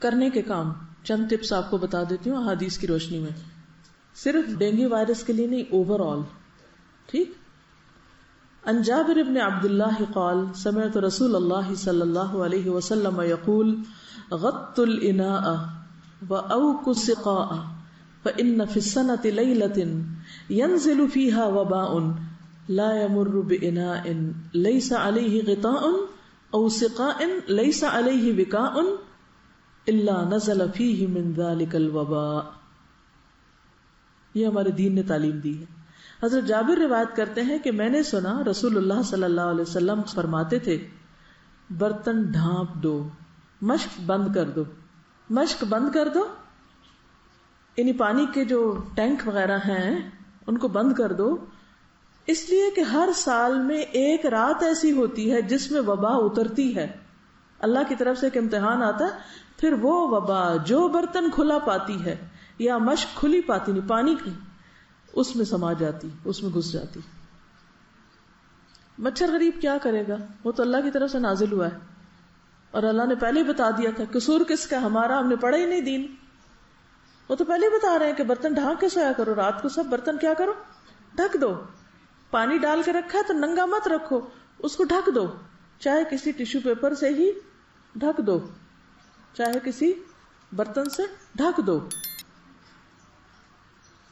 کرنے کے کام چند ٹپس آپ کو بتا دیتی ہوں احادیث کی روشنی میں، صرف ڈینگی وائرس کے لیے نہیں، اوور آل. ٹھیک. عن جابر بن عبد اللہ قال سمعت رسول اللہ صلی اللہ علیہ وسلم یقول غط الاناء واوق السقاء فان في السنة ليلة ينزل فيها وباء لا يمر باناء ليس عليه غطاء او سقاء ليس عليه وكاء الا نزل فيه من ذلك الوباء. یہ ہمارے دین نے تعلیم دی ہے. حضرت جابر روایت کرتے ہیں کہ میں نے سنا رسول اللہ صلی اللہ علیہ وسلم فرماتے تھے برتن ڈھانپ دو، مشک بند کر دو. مشک بند کر دو یعنی پانی کے جو ٹینک وغیرہ ہیں ان کو بند کر دو، اس لیے کہ ہر سال میں ایک رات ایسی ہوتی ہے جس میں وبا اترتی ہے. اللہ کی طرف سے ایک امتحان آتا ہے، پھر وہ وبا جو برتن کھلا پاتی ہے یا مشک کھلی پاتی نہیں، پانی کی، اس میں سما جاتی، اس میں گھس جاتی. مچھر غریب کیا کرے گا، وہ تو اللہ کی طرف سے نازل ہوا ہے اور اللہ نے پہلے ہی بتا دیا تھا. قصور کس کا؟ ہمارا. ہم نے پڑھا ہی نہیں دین. وہ تو پہلے ہی بتا رہے ہیں کہ برتن ڈھانک کے سویا کرو، رات کو سب برتن کیا کرو، ڈھک دو. پانی ڈال کے رکھا ہے تو ننگا مت رکھو، اس کو ڈھک دو، چاہے کسی ٹیشو پیپر سے ہی ڈھک دو، چاہے کسی برتن سے ڈھک دو.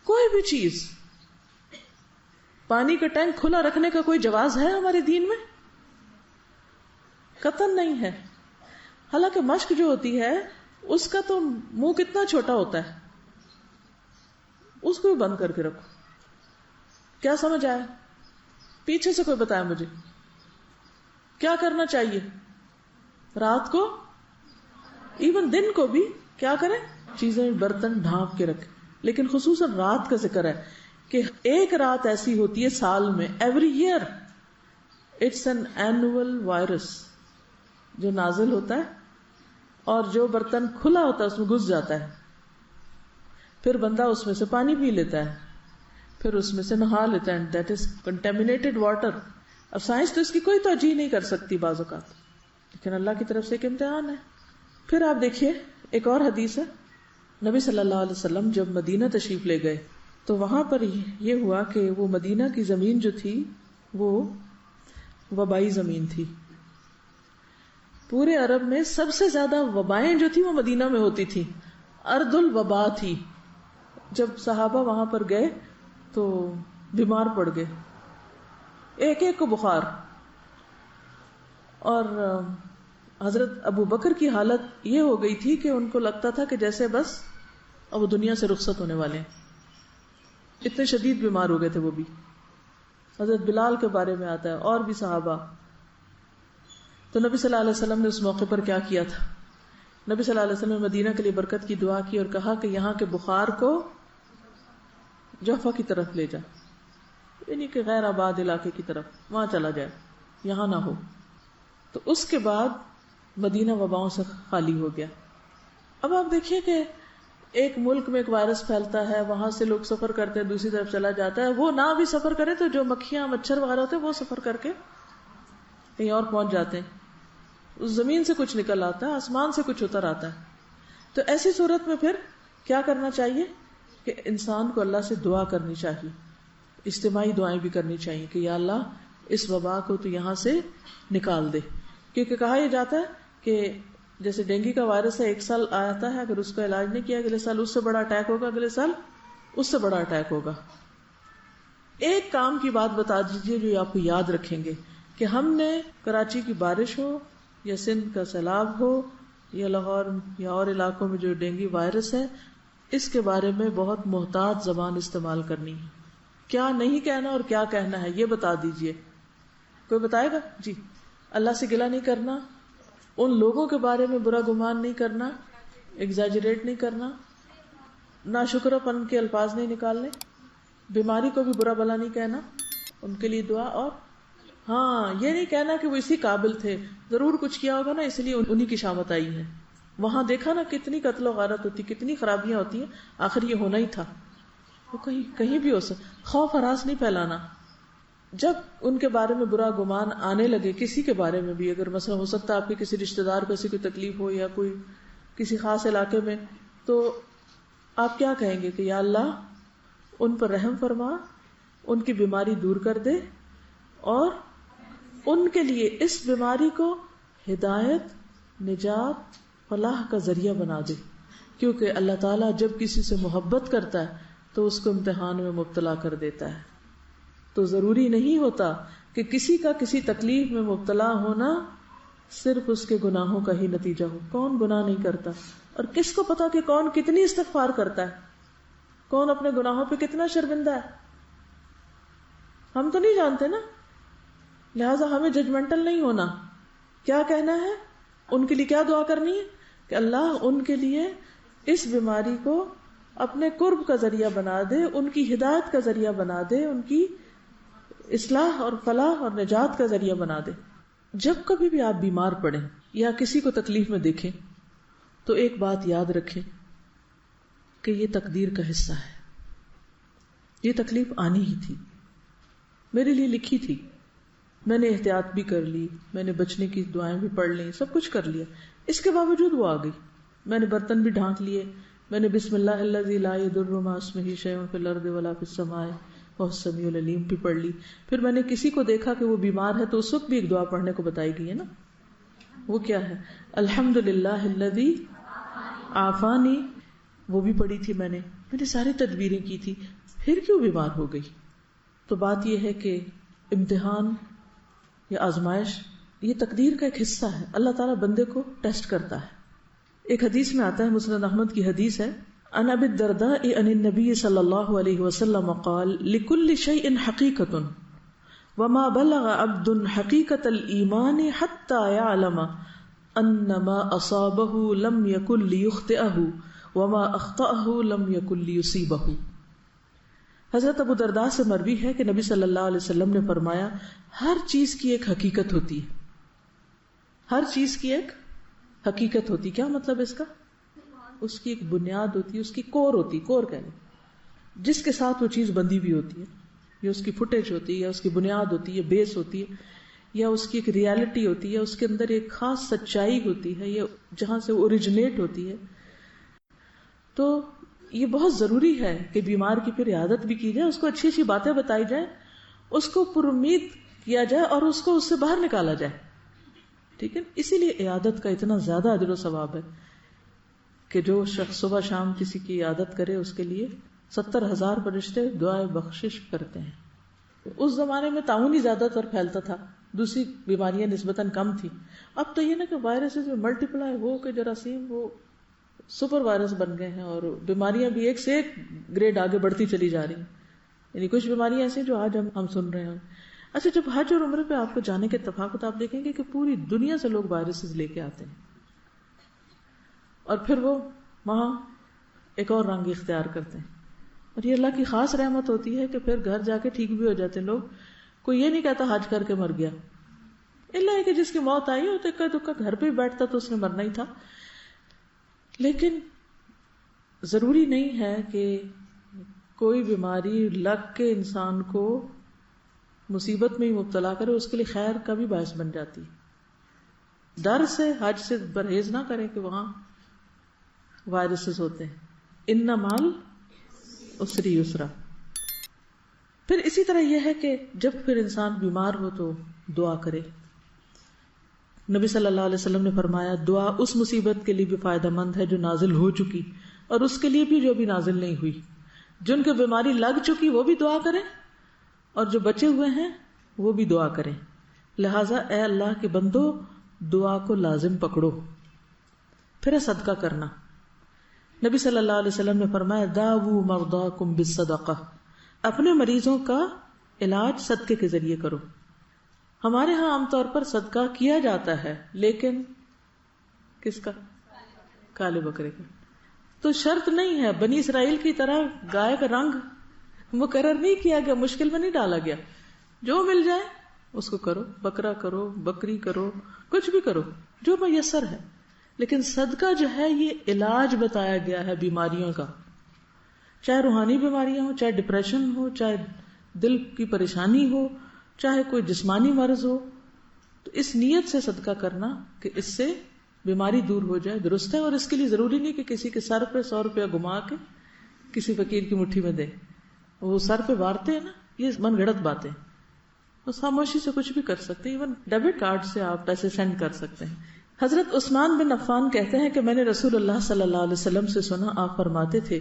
کوئی بھی چیز. پانی کا ٹینک کھلا رکھنے کا کوئی جواز ہے ہمارے دین میں؟ قطعاً نہیں ہے. حالانکہ مشک جو ہوتی ہے اس کا تو منہ کتنا چھوٹا ہوتا ہے، اس کو بھی بند کر کے رکھو. کیا سمجھ آیا؟ پیچھے سے کوئی بتایا مجھے کیا کرنا چاہیے. رات کو ایون دن کو بھی کیا کریں، چیزیں برتن ڈھانپ کے رکھیں. لیکن خصوصاً رات کا ذکر ہے کہ ایک رات ایسی ہوتی ہے سال میں، every year it's an annual virus جو نازل ہوتا ہے اور جو برتن کھلا ہوتا ہے اس میں گھس جاتا ہے. پھر بندہ اس میں سے پانی پی لیتا ہے، پھر اس میں سے نہا لیتا ہے. That is contaminated water. اب سائنس تو اس کی کوئی توجیہ نہیں کر سکتی بعض اوقات، لیکن اللہ کی طرف سے ایک امتحان ہے. پھر آپ دیکھیے ایک اور حدیث ہے، نبی صلی اللہ علیہ وسلم جب مدینہ تشریف لے گئے تو وہاں پر یہ ہوا کہ وہ مدینہ کی زمین جو تھی وہ وبائی زمین تھی. پورے عرب میں سب سے زیادہ وبائیں جو تھی وہ مدینہ میں ہوتی تھی، ارض الوبا تھی. جب صحابہ وہاں پر گئے تو بیمار پڑ گئے، ایک ایک کو بخار. اور حضرت ابو بکر کی حالت یہ ہو گئی تھی کہ ان کو لگتا تھا کہ جیسے بس اب وہ دنیا سے رخصت ہونے والے ہیں، اتنے شدید بیمار ہو گئے تھے وہ بھی. حضرت بلال کے بارے میں آتا ہے اور بھی صحابہ. تو نبی صلی اللہ علیہ وسلم نے اس موقع پر کیا کیا تھا، نبی صلی اللہ علیہ وسلم نے مدینہ کے لیے برکت کی دعا کی اور کہا کہ یہاں کے بخار کو جوفہ کی طرف لے جا، یعنی کہ غیر آباد علاقے کی طرف، وہاں چلا جائے، یہاں نہ ہو. تو اس کے بعد مدینہ وباؤں سے خالی ہو گیا. اب آپ دیکھیے کہ ایک ملک میں ایک وائرس پھیلتا ہے، وہاں سے لوگ سفر کرتے ہیں، دوسری طرف چلا جاتا ہے. وہ نہ بھی سفر کرے تو جو مکھیاں مچھر وغیرہ ہوتے ہیں وہ سفر کر کے کہیں اور پہنچ جاتے ہیں. اس زمین سے کچھ نکل آتا ہے، آسمان سے کچھ اتر آتا ہے. تو ایسی صورت میں پھر کیا کرنا چاہیے کہ انسان کو اللہ سے دعا کرنی چاہیے، اجتماعی دعائیں بھی کرنی چاہیے کہ یا اللہ اس وبا کو تو یہاں سے نکال دے. کیونکہ کہا یہ جاتا ہے کہ جیسے ڈینگی کا وائرس ہے، ایک سال آتا ہے، اگر اس کا علاج نہیں کیا اگلے سال اس سے بڑا اٹیک ہوگا، اگلے سال اس سے بڑا اٹیک ہوگا. ایک کام کی بات بتا دیجیے جو آپ کو یاد رکھیں گے کہ ہم نے کراچی کی بارش ہو یا سندھ کا سیلاب ہو یا لاہور یا اور علاقوں میں جو ڈینگی وائرس ہے، اس کے بارے میں بہت محتاط زبان استعمال کرنی ہے. کیا نہیں کہنا اور کیا کہنا ہے یہ بتا دیجیے. کوئی بتائے گا؟ جی. اللہ سے گلہ نہیں کرنا، ان لوگوں کے بارے میں برا گمان نہیں کرنا، ایگزیجریٹ نہیں کرنا، ناشکرہ پن کے الفاظ نہیں نکالنے، بیماری کو بھی برا بلا نہیں کہنا، ان کے لیے دعا. اور ہاں یہ نہیں کہنا کہ وہ اسی قابل تھے، ضرور کچھ کیا ہوگا نا اس لیے انہی کی شامت آئی ہے. وہاں دیکھا نا کتنی قتل و غارت ہوتی، کتنی خرابیاں ہوتی ہیں، آخر یہ ہونا ہی تھا. وہ کہیں بھی ہو سکتا. خوف ہراس نہیں پھیلانا. جب ان کے بارے میں برا گمان آنے لگے، کسی کے بارے میں بھی، اگر مثلا ہو سکتا ہے آپ کے کسی رشتہ دار کو ایسی کوئی تکلیف ہو یا کوئی کسی خاص علاقے میں، تو آپ کیا کہیں گے کہ یا اللہ ان پر رحم فرما، ان کی بیماری دور کر دے، اور ان کے لیے اس بیماری کو ہدایت، نجات، فلاح کا ذریعہ بنا دے. کیونکہ اللہ تعالیٰ جب کسی سے محبت کرتا ہے تو اس کو امتحان میں مبتلا کر دیتا ہے. تو ضروری نہیں ہوتا کہ کسی کا کسی تکلیف میں مبتلا ہونا صرف اس کے گناہوں کا ہی نتیجہ ہو. کون گناہ نہیں کرتا، اور کس کو پتا کہ کون کتنی استغفار کرتا ہے، کون اپنے گناہوں پہ کتنا شرمندہ ہے. ہم تو نہیں جانتے نا، لہٰذا ہمیں ججمنٹل نہیں ہونا. کیا کہنا ہے، ان کے لیے کیا دعا کرنی ہے کہ اللہ ان کے لیے اس بیماری کو اپنے قرب کا ذریعہ بنا دے، ان کی ہدایت کا ذریعہ بنا دے، ان کی اصلاح اور فلاح اور نجات کا ذریعہ بنا دے. جب کبھی بھی آپ بیمار پڑیں یا کسی کو تکلیف میں دیکھیں تو ایک بات یاد رکھیں کہ یہ تقدیر کا حصہ ہے. یہ تکلیف آنی ہی تھی، میرے لیے لکھی تھی. میں نے احتیاط بھی کر لی، میں نے بچنے کی دعائیں بھی پڑھ لیں، سب کچھ کر لیا، اس کے باوجود وہ آ گئی. میں نے برتن بھی ڈھانک لیے، میں نے بسم اللہ الذی لا یضر مع اسمہ شیء فی الارض ولا فی السماء وهو السمیع العلیم بھی پڑھ لی. پھر میں نے کسی کو دیکھا کہ وہ بیمار ہے تو اس وقت بھی ایک دعا پڑھنے کو بتائی گئی ہے نا، وہ کیا ہے، الحمدللہ الذی عافانی، وہ بھی پڑھی تھی میں نے ساری تدبیریں کی تھی. پھر کیوں بیمار ہو گئی؟ تو بات یہ ہے کہ امتحان یا آزمائش یہ تقدیر کا ایک حصہ ہے. اللہ تعالیٰ بندے کو ٹیسٹ کرتا ہے. ایک حدیث میں آتا ہے، مسند احمد کی حدیث ہے، عن ابی الدرداء عن النبی صلی اللہ علیہ وسلم قال لكل شيء حقیقة وما بلغ عبد حقیقة الایمان حتى يعلم ان ما اصابه لم يكن ليخطئه وما اخطأه لم يكن ليصيبه. حضرت ابو درداء سے مروی ہے کہ نبی صلی اللہ علیہ وسلم نے فرمایا، ہر چیز کی ایک حقیقت ہوتی ہے. ہر چیز کی ایک حقیقت ہوتی. کیا مطلب اس کا؟ اس کی ایک بنیاد ہوتی ہے، اس کی کور ہوتی، کور کہنے جس کے ساتھ وہ چیز بندھی بھی ہوتی ہے، یا اس کی فوٹیج ہوتی ہے، یا اس کی بنیاد ہوتی ہے، بیس ہوتی ہے، یا اس کی ایک ریالٹی ہوتی ہے، اس کے اندر ایک خاص سچائی ہوتی ہے، یا جہاں سے وہ اوریجنیٹ ہوتی ہے. تو یہ بہت ضروری ہے کہ بیمار کی پھر عیادت بھی کی جائے، اس کو اچھی اچھی باتیں بتائی جائیں، اس کو پر امید کیا جائے اور اس کو اس سے باہر نکالا جائے. ٹھیک ہے، اسی لیے عیادت کا اتنا زیادہ اجر و ثواب ہے کہ جو شخص صبح شام کسی کی عیادت کرے اس کے لیے 70,000 فرشتے دعائے بخشش کرتے ہیں. اس زمانے میں طاعون ہی زیادہ تر پھیلتا تھا، دوسری بیماریاں نسبتاً کم تھی. اب تو یہ نا کہ وائرسز میں ملٹیپلائی ہو کے جراثیم وہ سپر وائرس بن گئے ہیں، اور بیماریاں بھی ایک سے ایک گریڈ آگے بڑھتی چلی جا رہی ہیں. یعنی کچھ بیماریاں ایسی جو آج ہم سن رہے ہیں. اچھا، جب حج اور عمرے پہ آپ کو جانے کے اتفاق آپ دیکھیں گے کہ پوری دنیا سے لوگ وائرسز لے کے آتے ہیں، اور پھر وہ وہاں ایک اور رنگ اختیار کرتے ہیں. اور یہ اللہ کی خاص رحمت ہوتی ہے کہ پھر گھر جا کے ٹھیک بھی ہو جاتے ہیں لوگ. کوئی یہ نہیں کہتا حج کر کے مر گیا، اللہ کہ جس کی موت آئی ہو تو اکا دکا گھر پہ ہی بیٹھتا تو اس نے مرنا ہی تھا. لیکن ضروری نہیں ہے کہ کوئی بیماری لگ کے انسان کو مصیبت میں ہی مبتلا کرے، اس کے لیے خیر کا بھی باعث بن جاتی. ڈر سے حج سے پرہیز نہ کریں کہ وہاں وائرسز ہوتے ہیں. ان مال اسری یسرا. پھر اسی طرح یہ ہے کہ جب پھر انسان بیمار ہو تو دعا کرے. نبی صلی اللہ علیہ وسلم نے فرمایا، دعا اس مصیبت کے لیے بھی فائدہ مند ہے جو نازل ہو چکی، اور اس کے لیے بھی جو بھی نازل نہیں ہوئی. جن کو بیماری لگ چکی وہ بھی دعا کریں، اور جو بچے ہوئے ہیں وہ بھی دعا کریں. لہٰذا اے اللہ کے بندو، دعا کو لازم پکڑو. پھر ہے صدقہ کرنا. نبی صلی اللہ علیہ وسلم نے فرمایا، داووا مرضاکم بالصدقہ، اپنے مریضوں کا علاج صدقے کے ذریعے کرو. ہمارے ہاں عام طور پر صدقہ کیا جاتا ہے، لیکن کس کا؟ کالے بکرے کا. تو شرط نہیں ہے، بنی اسرائیل کی طرح گائے کا رنگ مقرر نہیں کیا گیا، مشکل میں نہیں ڈالا گیا. جو مل جائے اس کو کرو، بکرا کرو، بکری کرو، کچھ بھی کرو جو میسر ہے. لیکن صدقہ جو ہے یہ علاج بتایا گیا ہے بیماریوں کا، چاہے روحانی بیماریاں ہو، چاہے ڈپریشن ہو، چاہے دل کی پریشانی ہو، چاہے کوئی جسمانی مرض ہو. تو اس نیت سے صدقہ کرنا کہ اس سے بیماری دور ہو جائے درست ہے، اور اس کے لیے ضروری نہیں کہ کسی کے سر پہ 100 روپیہ گھما کے کسی فقیر کی مٹھی میں دے. وہ سر پہ وارتے ہیں نا، یہ من گھڑت باتیں. اس خاموشی سے کچھ بھی کر سکتے ہیں، ایون ڈیبٹ کارڈ سے آپ پیسے سینڈ کر سکتے ہیں. حضرت عثمان بن عفان کہتے ہیں کہ میں نے رسول اللہ صلی اللہ علیہ وسلم سے سنا، آپ فرماتے تھے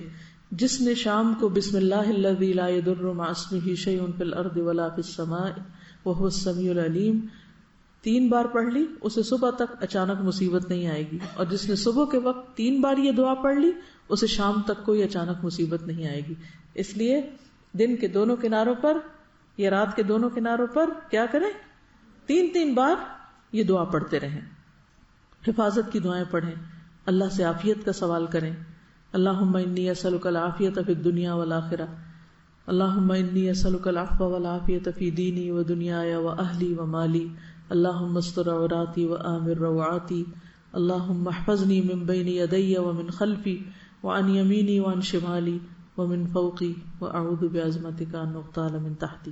جس نے شام کو بسم اللہ الذی لا یضر مع اسمہ شیء فی الارض ولا فی السماء وهو السمیع العلیم 3 بار پڑھ لی، اسے صبح تک اچانک مصیبت نہیں آئے گی، اور جس نے صبح کے وقت 3 بار یہ دعا پڑھ لی اسے شام تک کوئی اچانک مصیبت نہیں آئے گی. اس لیے دن کے دونوں کناروں پر یا رات کے دونوں کناروں پر کیا کریں، 3 بار یہ دعا پڑھتے رہیں. حفاظت کی دعائیں پڑھیں، اللہ سے عافیت کا سوال کریں. اللہم انی اسألک العافیۃ فی الدنیا والآخرہ، اللہم انی اسألک العفو والعافیۃ فی دینی و دنیای و اہلی و مالی، اللہم استر عوراتی و آمن روعاتی، اللہم احفظنی من بین یدی و من خلفی وعن یمینی وعن شمالی ومن فوقی واعوذ بعظمتک ان اغتال من تحتی.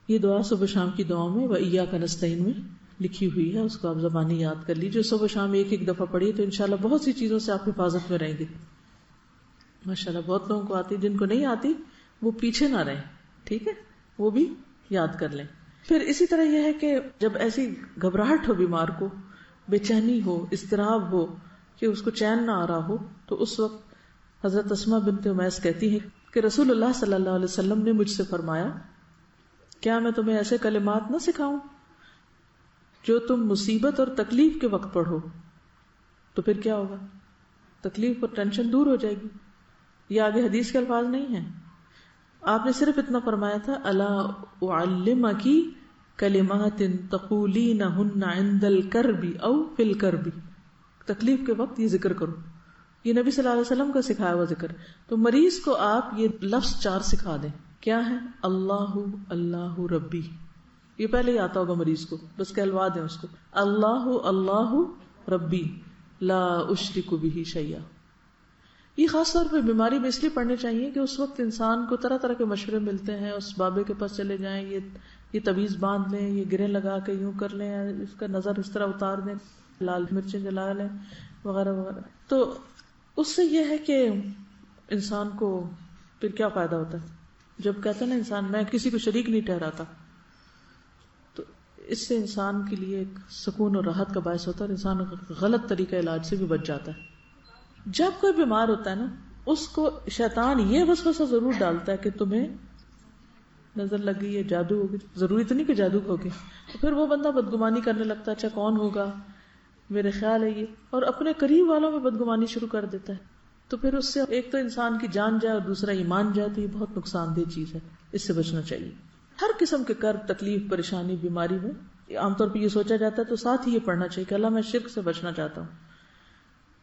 یہ دعا صبح شام کی دعاؤں میں وإیاک نستعین میں لکھی ہوئی ہے، اس کو آپ زبانی یاد کر لیجیے. صبح شام ایک دفعہ پڑھیے تو انشاءاللہ بہت سی چیزوں سے آپ حفاظت میں رہیں گے. ماشاءاللہ بہت لوگوں کو آتی، جن کو نہیں آتی وہ پیچھے نہ رہیں، ٹھیک ہے، وہ بھی یاد کر لیں. پھر اسی طرح یہ ہے کہ جب ایسی گھبراہٹ ہو، بیمار کو بے چینی ہو، اضطراب ہو کہ اس کو چین نہ آ رہا ہو، تو اس وقت حضرت اسماء بنت امیس کہتی ہیں کہ رسول اللہ صلی اللہ علیہ وسلم نے مجھ سے فرمایا کیا میں تمہیں ایسے کلمات نہ سکھاؤں جو تم مصیبت اور تکلیف کے وقت پڑھو تو پھر کیا ہوگا، تکلیف اور ٹینشن دور ہو جائے گی. یہ آگے حدیث کے الفاظ نہیں ہیں، آپ نے صرف اتنا فرمایا تھا الا اعلمکی کلمات تقولینہن عند الکرب او فی الکرب، تکلیف کے وقت یہ ذکر کرو. یہ نبی صلی اللہ علیہ وسلم کا سکھایا ہوا ذکر. تو مریض کو آپ یہ لفظ 4 سکھا دیں. کیا ہے؟ اللہ اللہ ربی. یہ پہلے ہی آتا ہوگا مریض کو، بس کہلوا دیں اس کو، اللہ اللہ ربی لا اشرک بہ شیئا. یہ خاص طور پہ بیماری میں اس لیے پڑھنے چاہیے کہ اس وقت انسان کو طرح طرح کے مشورے ملتے ہیں. اس بابے کے پاس چلے جائیں، یہ تعویذ باندھ لیں، یہ گرے لگا کے یوں کر لیں، اس کا نظر اس طرح اتار دیں، لال مرچیں جلا لیں وغیرہ وغیرہ. تو اس سے یہ ہے کہ انسان کو پھر کیا فائدہ ہوتا ہے جب کہتا ہے نا انسان میں کسی کو شریک نہیں ٹھہراتا، تو اس سے انسان کے لیے ایک سکون اور راحت کا باعث ہوتا ہے اور انسان غلط طریقہ علاج سے بھی بچ جاتا ہے. جب کوئی بیمار ہوتا ہے نا، اس کو شیطان یہ وسوسہ ضرور ڈالتا ہے کہ تمہیں نظر لگ گئی ہے، جادو ہو گئی. ضروری تو نہیں کہ جادو ہو گئی، تو پھر وہ بندہ بدگمانی کرنے لگتا ہے، اچھا کون ہوگا، میرے خیال ہے یہ، اور اپنے قریب والوں میں بدگمانی شروع کر دیتا ہے. تو پھر اس سے ایک تو انسان کی جان جائے اور دوسرا ایمان جائے، تو یہ بہت نقصان دہ چیز ہے، اس سے بچنا چاہیے. ہر قسم کے کرب، تکلیف، پریشانی، بیماری میں عام طور پہ یہ سوچا جاتا ہے تو ساتھ ہی یہ پڑھنا چاہیے کہ اللہ میں شرک سے بچنا چاہتا ہوں،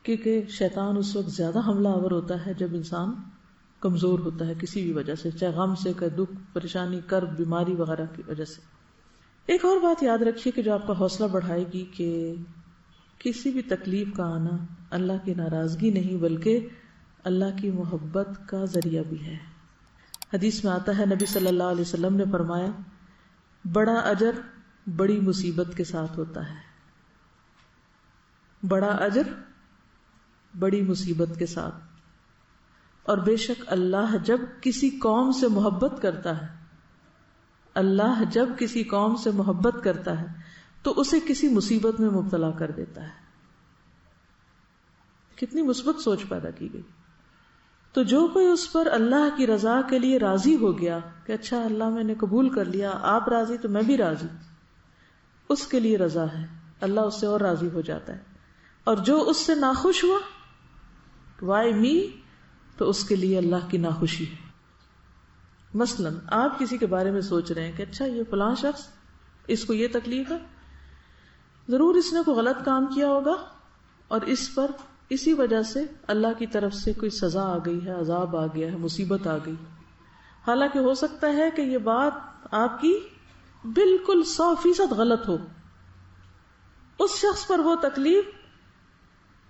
کیونکہ شیطان اس وقت زیادہ حملہ آور ہوتا ہے جب انسان کمزور ہوتا ہے کسی بھی وجہ سے، چاہے غم سے، کہ دکھ، پریشانی، کرب، بیماری وغیرہ کی وجہ سے. ایک اور بات یاد رکھیے کہ جو آپ کا حوصلہ بڑھائے گی کہ کسی بھی تکلیف کا آنا اللہ کی ناراضگی نہیں بلکہ اللہ کی محبت کا ذریعہ بھی ہے. حدیث میں آتا ہے نبی صلی اللہ علیہ وسلم نے فرمایا بڑا اجر بڑی مصیبت کے ساتھ ہوتا ہے. بڑا اجر بڑی مصیبت کے ساتھ. اور بے شک اللہ جب کسی قوم سے محبت کرتا ہے، اللہ جب کسی قوم سے محبت کرتا ہے تو اسے کسی مصیبت میں مبتلا کر دیتا ہے. کتنی مثبت سوچ پیدا کی گئی. تو جو کوئی اس پر اللہ کی رضا کے لیے راضی ہو گیا کہ اچھا اللہ میں نے قبول کر لیا، آپ راضی تو میں بھی راضی، اس کے لیے رضا ہے، اللہ اس سے اور راضی ہو جاتا ہے. اور جو اس سے ناخوش ہوا، وائی می، تو اس کے لیے اللہ کی ناخوشی ہے. مثلا آپ کسی کے بارے میں سوچ رہے ہیں کہ اچھا یہ فلاں شخص، اس کو یہ تکلیف ہے، ضرور اس نے کوئی غلط کام کیا ہوگا اور اس پر اسی وجہ سے اللہ کی طرف سے کوئی سزا آ گئی ہے، عذاب آ گیا ہے، مصیبت آ گئی. حالانکہ ہو سکتا ہے کہ یہ بات آپ کی بالکل 100% غلط ہو. اس شخص پر وہ تکلیف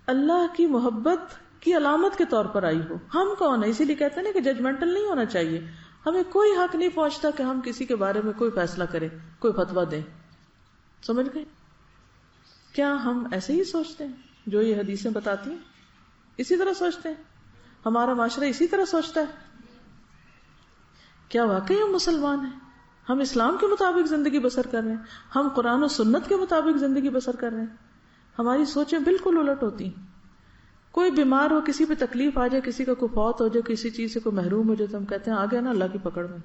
اللہ کی محبت کی علامت کے طور پر آئی ہو. ہم کون ہیں؟ اسی لیے کہتے ہیں نا کہ ججمنٹل نہیں ہونا چاہیے. ہمیں کوئی حق نہیں پہنچتا کہ ہم کسی کے بارے میں کوئی فیصلہ کریں، کوئی فتویٰ دیں. سمجھ گئے؟ کیا ہم ایسے ہی سوچتے ہیں؟ جو یہ حدیثیں بتاتی ہیں اسی طرح سوچتے ہیں. ہمارا معاشرہ اسی طرح سوچتا ہے. کیا واقعی ہم مسلمان ہیں؟ ہم اسلام کے مطابق زندگی بسر کر رہے ہیں؟ ہم قرآن و سنت کے مطابق زندگی بسر کر رہے ہیں؟ ہماری سوچیں بالکل الٹ ہوتی ہیں. کوئی بیمار ہو، کسی پہ تکلیف آ جائے، کسی کا کوئی فوت ہو جائے، کسی چیز سے کوئی محروم ہو جائے تو ہم کہتے ہیں آ گیا نا اللہ کی پکڑ میں.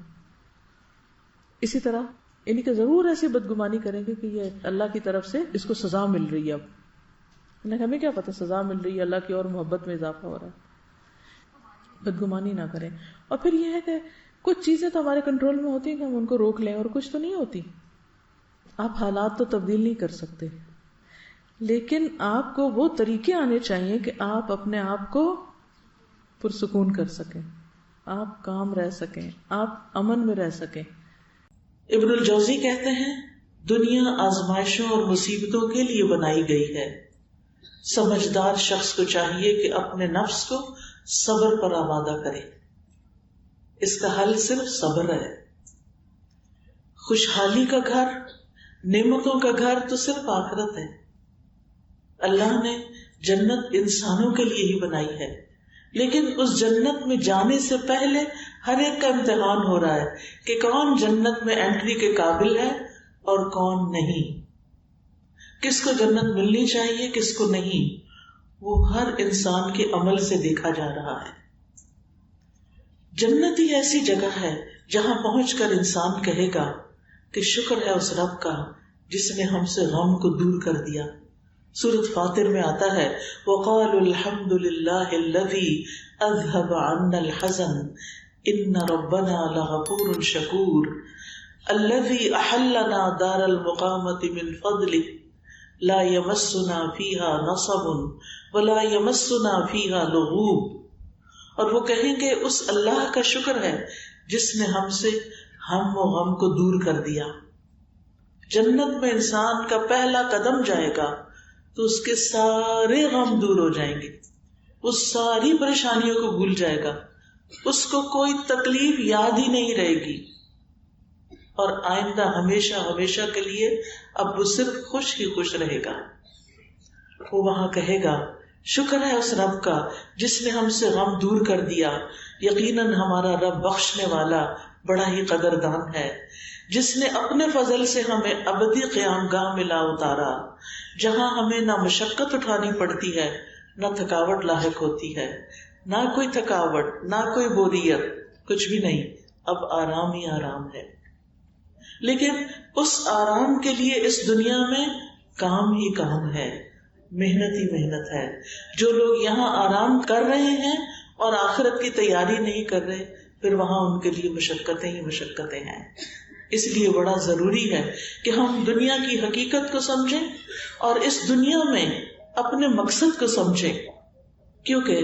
اسی طرح انہیں کہ ضرور ایسی بدگمانی کریں گے کہ یہ اللہ کی طرف سے اس کو سزا مل رہی ہے. اب ہمیں کیا پتہ سزا مل رہی ہے، اللہ کی اور محبت میں اضافہ ہو رہا ہے. بدگمانی نہ کریں. اور پھر یہ ہے کہ کچھ چیزیں تو ہمارے کنٹرول میں ہوتی ہیں کہ ہم ان کو روک لیں، اور کچھ تو نہیں ہوتی. آپ حالات تو تبدیل نہیں کر سکتے، لیکن آپ کو وہ طریقے آنے چاہیے کہ آپ اپنے آپ کو پرسکون کر سکیں، آپ کام رہ سکیں، آپ امن میں رہ سکیں. ابن الجوزی کہتے ہیں دنیا آزمائشوں اور مصیبتوں کے لیے بنائی گئی ہے. سمجھدار شخص کو چاہیے کہ اپنے نفس کو صبر پر آمادہ کرے. اس کا حل صرف صبر ہے. خوشحالی کا گھر، نعمتوں کا گھر تو صرف آخرت ہے. اللہ نے جنت انسانوں کے لیے ہی بنائی ہے، لیکن اس جنت میں جانے سے پہلے ہر ایک کا امتحان ہو رہا ہے کہ کون جنت میں انٹری کے قابل ہے اور کون نہیں، کس کو جنت ملنی چاہیے کس کو نہیں. وہ ہر انسان کے عمل سے دیکھا جا رہا ہے. جنت ہی ایسی جگہ ہے جہاں پہنچ کر انسان کہے گا کہ شکر ہے اس رب کا جس نے ہم سے غم کو دور کر دیا. سورۃ فاطر میں آتا ہے وَقَالُوا الْحَمْدُ لِلَّهِ الَّذِي أَذْهَبَ عَنَّا الْحَزَنَ إِنَّ رَبَّنَا لَغَفُورٌ شَكُورٌ الَّذِي أَحَلَّنَا دَارَ الْمُقَامَةِ مِنْ فَضْلِهِ لَا يَمَسُّنَا فِيهَا نَصَبٌ وَلَا يَمَسُّنَا فِيهَا لُغُوبٌ. اور وہ کہیں گے اس اللہ کا شکر ہے جس نے ہم سے ہم و غم کو دور کر دیا. جنت میں انسان کا پہلا قدم جائے گا تو اس کے سارے غم دور ہو جائیں گے، اس ساری پریشانیوں کو بھول جائے گا، اس کو کوئی تکلیف یاد ہی نہیں رہے گی، اور آئندہ ہمیشہ ہمیشہ کے لیے اب وہ صرف خوش ہی خوش رہے گا. وہ وہاں کہے گا شکر ہے اس رب کا جس نے ہم سے غم دور کر دیا. یقیناً ہمارا رب بخشنے والا بڑا ہی قدردان ہے، جس نے اپنے فضل سے ہمیں ابدی قیام گاہ میں لا اتارا، جہاں ہمیں نہ مشقت اٹھانی پڑتی ہے نہ تھکاوٹ لاحق ہوتی ہے، نہ کوئی تھکاوٹ نہ کوئی بوریت، کچھ بھی نہیں. اب آرام ہی آرام ہے. لیکن اس آرام کے لیے اس دنیا میں کام ہی کام ہے، محنت ہی محنت ہے. جو لوگ یہاں آرام کر رہے ہیں اور آخرت کی تیاری نہیں کر رہے، پھر وہاں ان کے لیے مشقتیں ہی مشقتیں ہیں. اس لیے بڑا ضروری ہے کہ ہم دنیا کی حقیقت کو سمجھیں اور اس دنیا میں اپنے مقصد کو سمجھیں، کیونکہ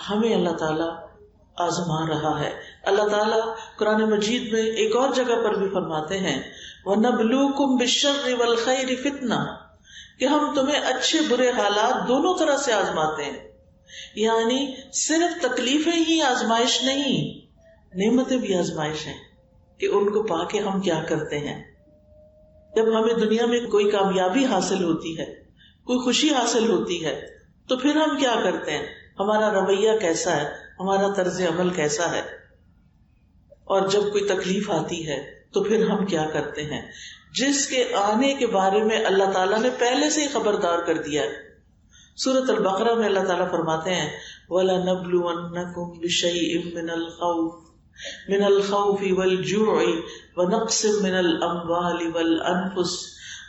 ہمیں اللہ تعالیٰ آزما رہا ہے. اللہ تعالیٰ قرآن مجید میں ایک اور جگہ پر بھی فرماتے ہیں وَنَبْلُوكُمْ بِالشَّرِّ وَالْخَيْرِ فِتْنَةً، کہ ہم تمہیں اچھے برے حالات دونوں طرح سے آزماتے ہیں. یعنی صرف تکلیفیں ہی آزمائش نہیں، نعمتیں بھی آزمائش ہیں کہ ان کو پا کے ہم کیا کرتے ہیں. جب ہمیں دنیا میں کوئی کامیابی حاصل ہوتی ہے، کوئی خوشی حاصل ہوتی ہے، تو پھر ہم کیا کرتے ہیں، ہمارا رویہ کیسا ہے، ہمارا طرز عمل کیسا ہے. اور جب کوئی تکلیف آتی ہے تو پھر ہم کیا کرتے ہیں، جس کے آنے کے بارے میں اللہ تعالیٰ نے پہلے سے ہی خبردار کر دیا ہے. سورۃ البقرہ میں اللہ تعالیٰ فرماتے ہیں وَلَنَبْلُوَنَّكُمْ بِشَيْءٍ من الخوف والجوع ونقص من الاموال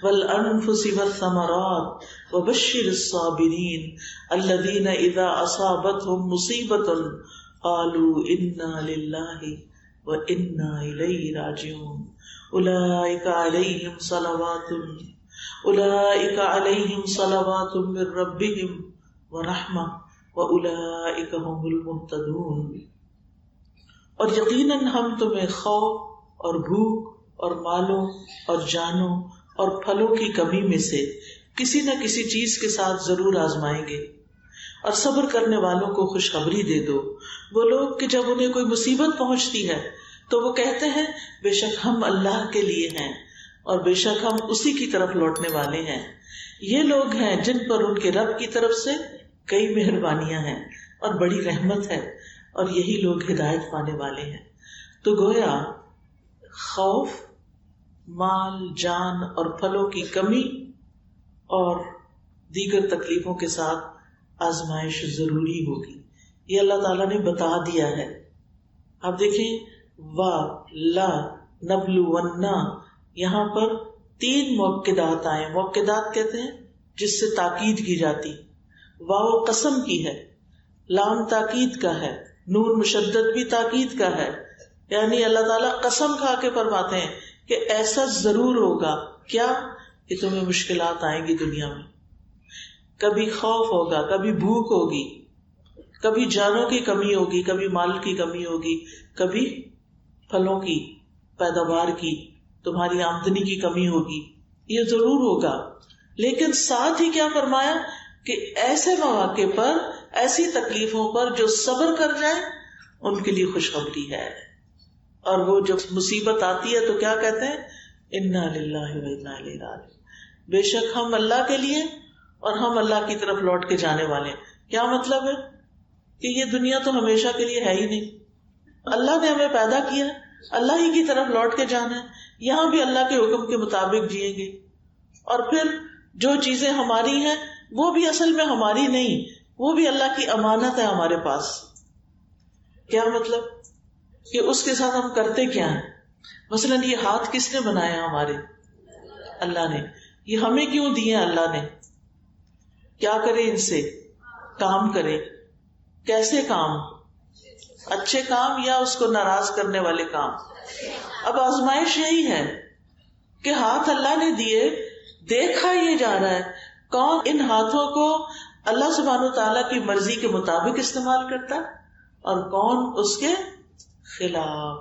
والانفس والثمرات وبشر الصابرين الذين اذا اصابتهم مصيبة قالوا انا لله وانا اليه راجعون اولئك عليهم صلوات من ربهم ورحمة واولئك هم المهتدون. اور یقیناً ہم تمہیں خوف اور بھوک اور مالوں اور جانوں اور پھلوں کی کمی میں سے کسی نہ کسی چیز کے ساتھ ضرور آزمائیں گے، اور صبر کرنے والوں کو خوشخبری دے دو. وہ لوگ کہ جب انہیں کوئی مصیبت پہنچتی ہے تو وہ کہتے ہیں بے شک ہم اللہ کے لیے ہیں اور بے شک ہم اسی کی طرف لوٹنے والے ہیں. یہ لوگ ہیں جن پر ان کے رب کی طرف سے کئی مہربانیاں ہیں اور بڑی رحمت ہے، اور یہی لوگ ہدایت پانے والے ہیں. تو گویا خوف، مال، جان اور پھلوں کی کمی اور دیگر تکلیفوں کے ساتھ آزمائش ضروری ہوگی. یہ اللہ تعالیٰ نے بتا دیا ہے. آپ دیکھیں وا لا نبلوننا، یہاں پر 3 موقدات آئے. موقدات کہتے ہیں جس سے تاکید کی جاتی. واو قسم کی ہے، لام تاکید کا ہے، نون مشدد بھی تاکید کا ہے. یعنی اللہ تعالیٰ قسم کھا کے فرماتے ہیں کہ ایسا ضرور ہوگا. کیا؟ کہ تمہیں مشکلات آئیں گی دنیا میں. کبھی خوف ہوگا، کبھی بھوک ہوگی، کبھی جانوں کی کمی ہوگی، کبھی مال کی کمی ہوگی، کبھی پھلوں کی پیداوار کی، تمہاری آمدنی کی کمی ہوگی. یہ ضرور ہوگا. لیکن ساتھ ہی کیا فرمایا کہ ایسے مواقع پر، ایسی تکلیفوں پر جو صبر کر جائیں ان کے لیے خوشخبری ہے. اور وہ جب مصیبت آتی ہے تو کیا کہتے ہیں؟ انا للہ و انا الیہ راجعون. بے شک ہم اللہ کے لیے اور ہم اللہ کی طرف لوٹ کے جانے والے ہیں. کیا مطلب ہے؟ کہ یہ دنیا تو ہمیشہ کے لیے ہے ہی نہیں. اللہ نے ہمیں پیدا کیا، اللہ ہی کی طرف لوٹ کے جانا ہے. یہاں بھی اللہ کے حکم کے مطابق جئیں گے. اور پھر جو چیزیں ہماری ہیں وہ بھی اصل میں ہماری نہیں، وہ بھی اللہ کی امانت ہے ہمارے پاس. کیا مطلب؟ کہ اس کے ساتھ ہم کرتے کیا ہیں. مثلا یہ ہاتھ کس نے بنایا؟ ہمارے اللہ نے. یہ ہمیں کیوں دیے اللہ نے؟ کیا کرے ان سے؟ کام کرے. کیسے کام؟ اچھے کام یا اس کو ناراض کرنے والے کام؟ اب آزمائش یہی ہے کہ ہاتھ اللہ نے دیے، دیکھا یہ جا رہا ہے کون ان ہاتھوں کو اللہ سبحانہ وتعالیٰ کی مرضی کے مطابق استعمال کرتا اور کون اس کے خلاف،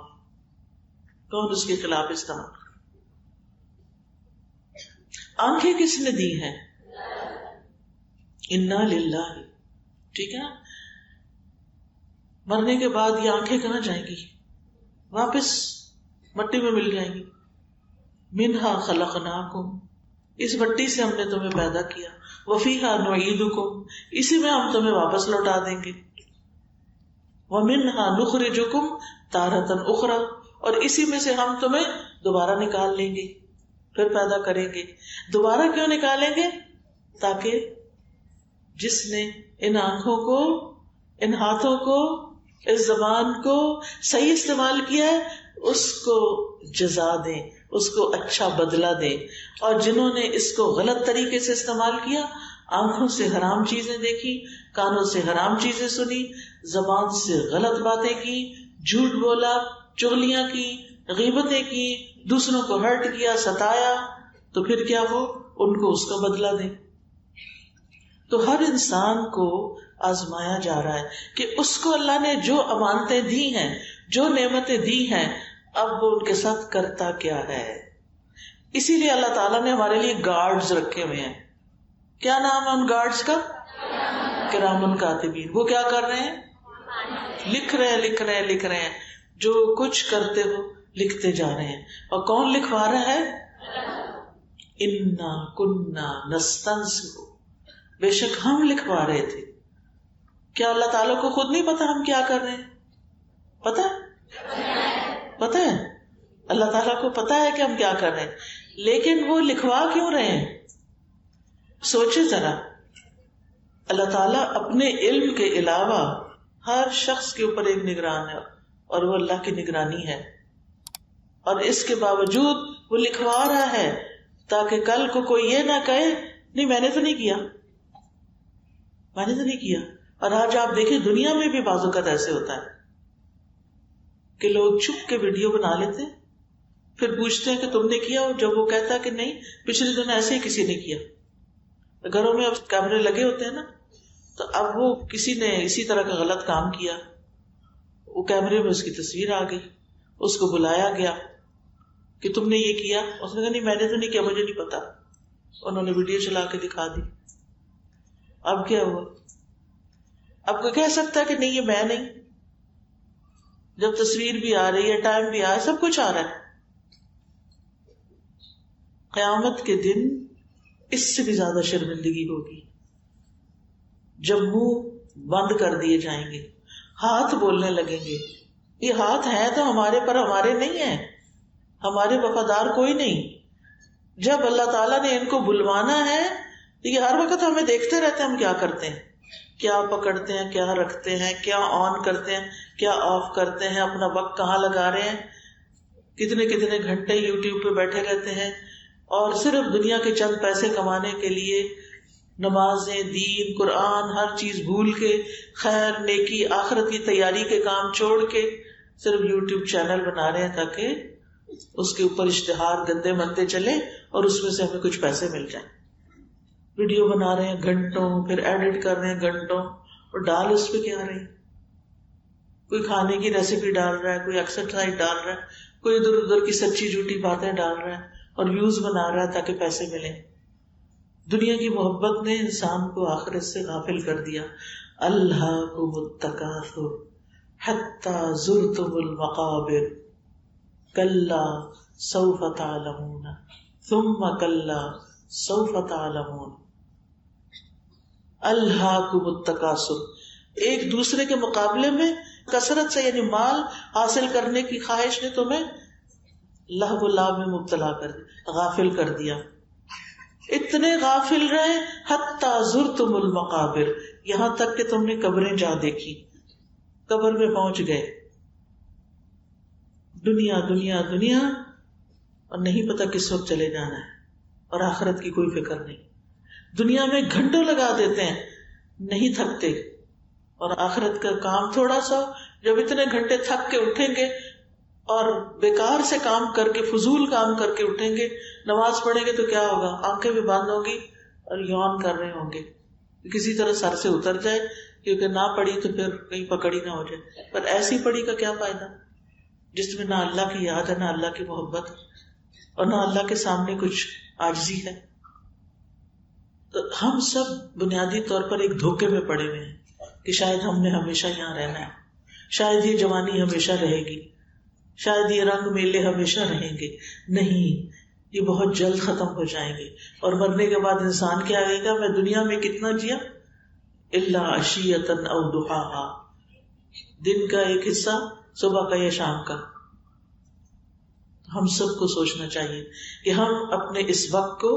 کون اس کے خلاف استعمال کرتا. آنکھیں کس نے دی ہیں؟ انا للہ. ٹھیک ہے نا؟ مرنے کے بعد یہ آنکھیں کہاں جائیں گی؟ واپس مٹی میں مل جائیں گی. منہا خلقناکم، اس مٹی سے ہم نے تمہیں پیدا کیا. وفیہا نعیدکم، اسی میں ہم تمہیں واپس لوٹا دیں گے. ومنہا نخرجکم تارۃ اخری، اور اسی میں سے ہم تمہیں دوبارہ نکال لیں گے، پھر پیدا کریں گے. دوبارہ کیوں نکالیں گے؟ تاکہ جس نے ان آنکھوں کو، ان ہاتھوں کو، اس زبان کو صحیح استعمال کیا ہے اس کو جزا دیں، اس کو اچھا بدلہ دیں. اور جنہوں نے اس کو غلط طریقے سے استعمال کیا، آنکھوں سے حرام چیزیں دیکھی، کانوں سے حرام چیزیں سنی، زبان سے غلط باتیں کی، جھوٹ بولا، چغلیاں کی، غیبتیں کی، دوسروں کو ہرٹ کیا، ستایا، تو پھر کیا ہو؟ ان کو اس کا بدلہ دیں. تو ہر انسان کو آزمایا جا رہا ہے کہ اس کو اللہ نے جو امانتیں دی ہیں، جو نعمتیں دی ہیں، اب وہ ان کے ساتھ کرتا کیا ہے. اسی لیے اللہ تعالیٰ نے ہمارے لیے گارڈز رکھے ہوئے ہیں. کیا نام ہے ان گارڈز کا؟ کرامن کاتبین. وہ کیا کر رہے ہیں؟ لکھ رہے ہیں. جو کچھ کرتے ہو لکھتے جا رہے ہیں. اور کون لکھوا رہا ہے؟ انا کننا نستنسخ، بے شک ہم لکھوا رہے تھے. کیا اللہ تعالیٰ کو خود نہیں پتا ہم کیا کر رہے ہیں؟ پتا ہے اللہ تعالیٰ کو پتا ہے کہ ہم کیا کر رہے ہیں، لیکن وہ لکھوا کیوں رہے ہیں؟ سوچے ذرا. اللہ تعالیٰ اپنے علم کے علاوہ ہر شخص کے اوپر ایک نگران ہے، اور وہ اللہ کی نگرانی ہے. اور اس کے باوجود وہ لکھوا رہا ہے تاکہ کل کو کوئی یہ نہ کہے نہیں میں نے تو نہیں کیا. اور آج آپ دیکھیں دنیا میں بھی بعض اوقات ایسے ہوتا ہے کہ لوگ چھپ کے ویڈیو بنا لیتے ہیں، پھر پوچھتے ہیں کہ تم نے کیا، اور جب وہ کہتا ہے کہ نہیں پچھلے دن ایسے ہی کسی نے کیا. گھروں میں اب کیمرے لگے ہوتے ہیں نا، تو اب وہ کسی نے اسی طرح کا غلط کام کیا، وہ کیمرے میں اس کی تصویر آ گئی، اس کو بلایا گیا کہ تم نے یہ کیا. اس نے کہا نہیں میں نے تو نہیں کیا، مجھے نہیں پتا. انہوں نے ویڈیو چلا کے دکھا دی. اب کیا ہوا؟ اب کوئی کہہ سکتا ہے کہ نہیں یہ میں نہیں، جب تصویر بھی آ رہی ہے، ٹائم بھی آ رہا ہے، سب کچھ آ رہا ہے. قیامت کے دن اس سے بھی زیادہ شرمندگی ہوگی جب منہ بند کر دیے جائیں گے، ہاتھ بولنے لگیں گے. یہ ہاتھ ہیں تو ہمارے پر ہمارے نہیں ہیں، ہمارے وفادار کوئی نہیں. جب اللہ تعالیٰ نے ان کو بلوانا ہے تو یہ ہر وقت ہمیں دیکھتے رہتے ہیں ہم کیا کرتے ہیں، کیا پکڑتے ہیں، کیا رکھتے ہیں، کیا آن کرتے ہیں، کیا آف کرتے ہیں، اپنا وقت کہاں لگا رہے ہیں، کتنے کتنے گھنٹے یوٹیوب پہ بیٹھے رہتے ہیں، اور صرف دنیا کے چند پیسے کمانے کے لیے نمازیں، دین، قرآن، ہر چیز بھول کے، خیر، نیکی، آخرت کی تیاری کے کام چھوڑ کے صرف یوٹیوب چینل بنا رہے ہیں تاکہ اس کے اوپر اشتہار گندے منتے چلے اور اس میں سے ہمیں کچھ پیسے مل جائیں. ویڈیو بنا رہے ہیں گھنٹوں، پھر ایڈٹ کر رہے ہیں گھنٹوں، اور ڈال اس پہ کیا رہے ہیں؟ کوئی کھانے کی ریسیپی ڈال رہا ہے، کوئی ایکسرسائز ڈال رہا ہے، کوئی ادھر ادھر کی سچی جھوٹی باتیں ڈال رہا ہے اور ویوز بنا رہا ہے تاکہ پیسے ملیں. دنیا کی محبت نے انسان کو آخرت سے غافل کر دیا. الہاکم التکاثر حتی زرتم المقابر کلا سوف تعلمون ثم کلا سوف تعلمون. الہاکم التکاثر، ایک دوسرے کے مقابلے میں کثرت سے، یعنی مال حاصل کرنے کی خواہش نے تمہیں لہو و لعب میں مبتلا کر دیا، غافل کر دیا. اتنے غافل رہے حتی زرتم المقابر، یہاں تک کہ تم نے قبریں جا دیکھی، قبر میں پہنچ گئے. دنیا دنیا دنیا، اور نہیں پتا کس وقت چلے جانا ہے، اور آخرت کی کوئی فکر نہیں. دنیا میں گھنٹوں لگا دیتے ہیں، نہیں تھکتے، اور آخرت کا کام تھوڑا سا. جب اتنے گھنٹے تھک کے اٹھیں گے اور بیکار سے کام کر کے، فضول کام کر کے اٹھیں گے، نماز پڑھیں گے تو کیا ہوگا؟ آنکھیں بھی بند ہوں گی اور یون کر رہے ہوں گے، کسی طرح سر سے اتر جائے، کیونکہ نہ پڑھی تو پھر کہیں پکڑی نہ ہو جائے. پر ایسی پڑھی کا کیا فائدہ جس میں نہ اللہ کی یاد ہے، نہ اللہ کی محبت، اور نہ اللہ کے سامنے کچھ عاجزی ہے. تو ہم سب بنیادی طور پر ایک دھوکے میں پڑے ہوئے ہیں کہ شاید ہم نے ہمیشہ یہاں رہنا ہے، شاید یہ جوانی ہمیشہ رہے گی، شاید یہ رنگ میلے ہمیشہ رہیں گے. نہیں، یہ بہت جلد ختم ہو جائیں گے. اور مرنے کے بعد انسان کیا کہے گا؟ میں دنیا میں کتنا جیا؟ الا عشیۃ او ضحاہا، دن کا ایک حصہ، صبح کا یا شام کا. ہم سب کو سوچنا چاہیے کہ ہم اپنے اس وقت کو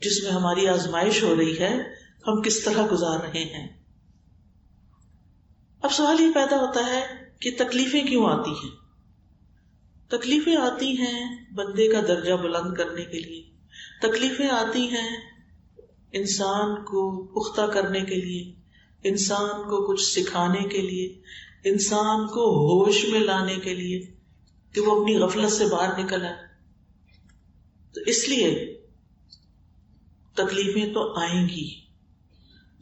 جس میں ہماری آزمائش ہو رہی ہے ہم کس طرح گزار رہے ہیں. اب سوال یہ پیدا ہوتا ہے کہ تکلیفیں کیوں آتی ہیں؟ تکلیفیں آتی ہیں بندے کا درجہ بلند کرنے کے لیے، تکلیفیں آتی ہیں انسان کو پختہ کرنے کے لیے، انسان کو کچھ سکھانے کے لیے، انسان کو ہوش میں لانے کے لیے کہ وہ اپنی غفلت سے باہر نکل آئے. تو اس لیے تکلیفیں تو آئیں گی.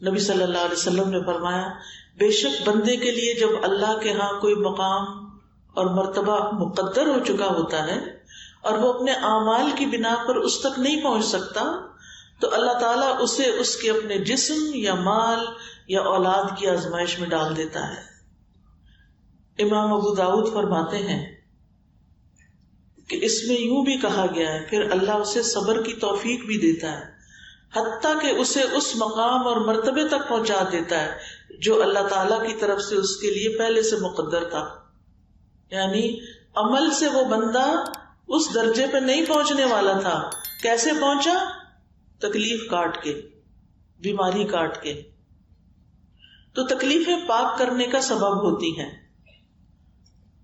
نبی صلی اللہ علیہ وسلم نے فرمایا بے شک بندے کے لیے جب اللہ کے ہاں کوئی مقام اور مرتبہ مقدر ہو چکا ہوتا ہے اور وہ اپنے اعمال کی بنا پر اس تک نہیں پہنچ سکتا تو اللہ تعالیٰ اسے اس کے اپنے جسم یا مال یا اولاد کی آزمائش میں ڈال دیتا ہے. امام ابو داؤد فرماتے ہیں کہ اس میں یوں بھی کہا گیا ہے پھر اللہ اسے صبر کی توفیق بھی دیتا ہے حتیٰ کہ اسے اس مقام اور مرتبے تک پہنچا دیتا ہے جو اللہ تعالیٰ کی طرف سے اس کے لیے پہلے سے مقدر تھا. یعنی عمل سے وہ بندہ اس درجے پہ نہیں پہنچنے والا تھا. کیسے پہنچا؟ تکلیف کاٹ کے، بیماری کاٹ کے. تو تکلیفیں پاک کرنے کا سبب ہوتی ہیں.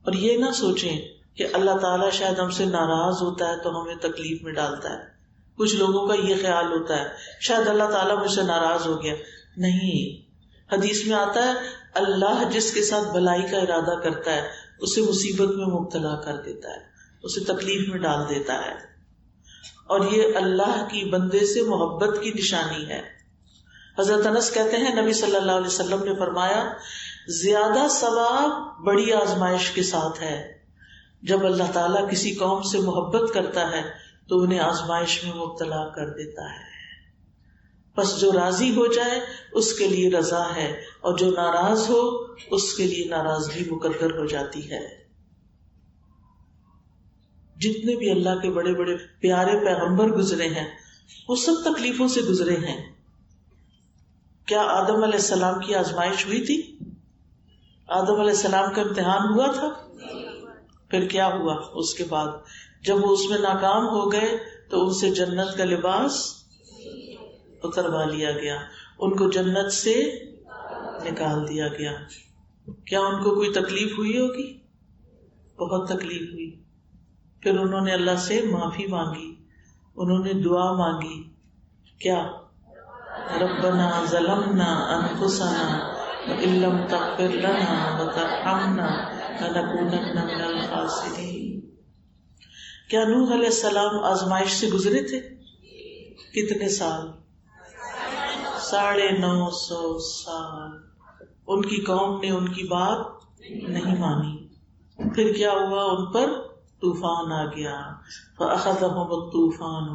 اور یہ نہ سوچیں کہ اللہ تعالیٰ شاید ہم سے ناراض ہوتا ہے تو ہمیں تکلیف میں ڈالتا ہے. کچھ لوگوں کا یہ خیال ہوتا ہے شاید اللہ تعالیٰ مجھ سے ناراض ہو گیا. نہیں، حدیث میں آتا ہے اللہ جس کے ساتھ بھلائی کا ارادہ کرتا ہے اسے مصیبت میں مبتلا کر دیتا ہے، اسے تکلیف میں ڈال دیتا ہے. اور یہ اللہ کی بندے سے محبت کی نشانی ہے. حضرت انس کہتے ہیں نبی صلی اللہ علیہ وسلم نے فرمایا زیادہ ثواب بڑی آزمائش کے ساتھ ہے. جب اللہ تعالیٰ کسی قوم سے محبت کرتا ہے تو انہیں آزمائش میں مبتلا کر دیتا ہے. بس جو راضی ہو جائے اس کے لیے رضا ہے، اور جو ناراض ہو اس کے لیے ناراضگی مقدر ہو جاتی ہے. جتنے بھی اللہ کے بڑے بڑے پیارے پیغمبر گزرے ہیں وہ سب تکلیفوں سے گزرے ہیں. کیا آدم علیہ السلام کی آزمائش ہوئی تھی؟ آدم علیہ السلام کا امتحان ہوا تھا. پھر کیا ہوا اس کے بعد؟ جب وہ اس میں ناکام ہو گئے تو ان سے جنت کا لباس اتروا لیا گیا، ان کو جنت سے نکال دیا گیا. کیا ان کو کوئی تکلیف ہوئی ہوگی؟ بہت تکلیف ہوئی. پھر انہوں نے اللہ سے معافی مانگی، انہوں نے دعا مانگی. کیا؟ ربنا ظلمنا انفسنا وان لم تغفر لنا وترحمنا لنکونن من الخاسرین. کیا نوح علیہ السلام آزمائش سے گزرے تھے؟ کتنے سال؟ 950 سال. ان کی قوم نے ان کی بات نہیں مانی. پھر کیا ہوا؟ ان پر طوفان آ گیا. فأخذهم الطوفان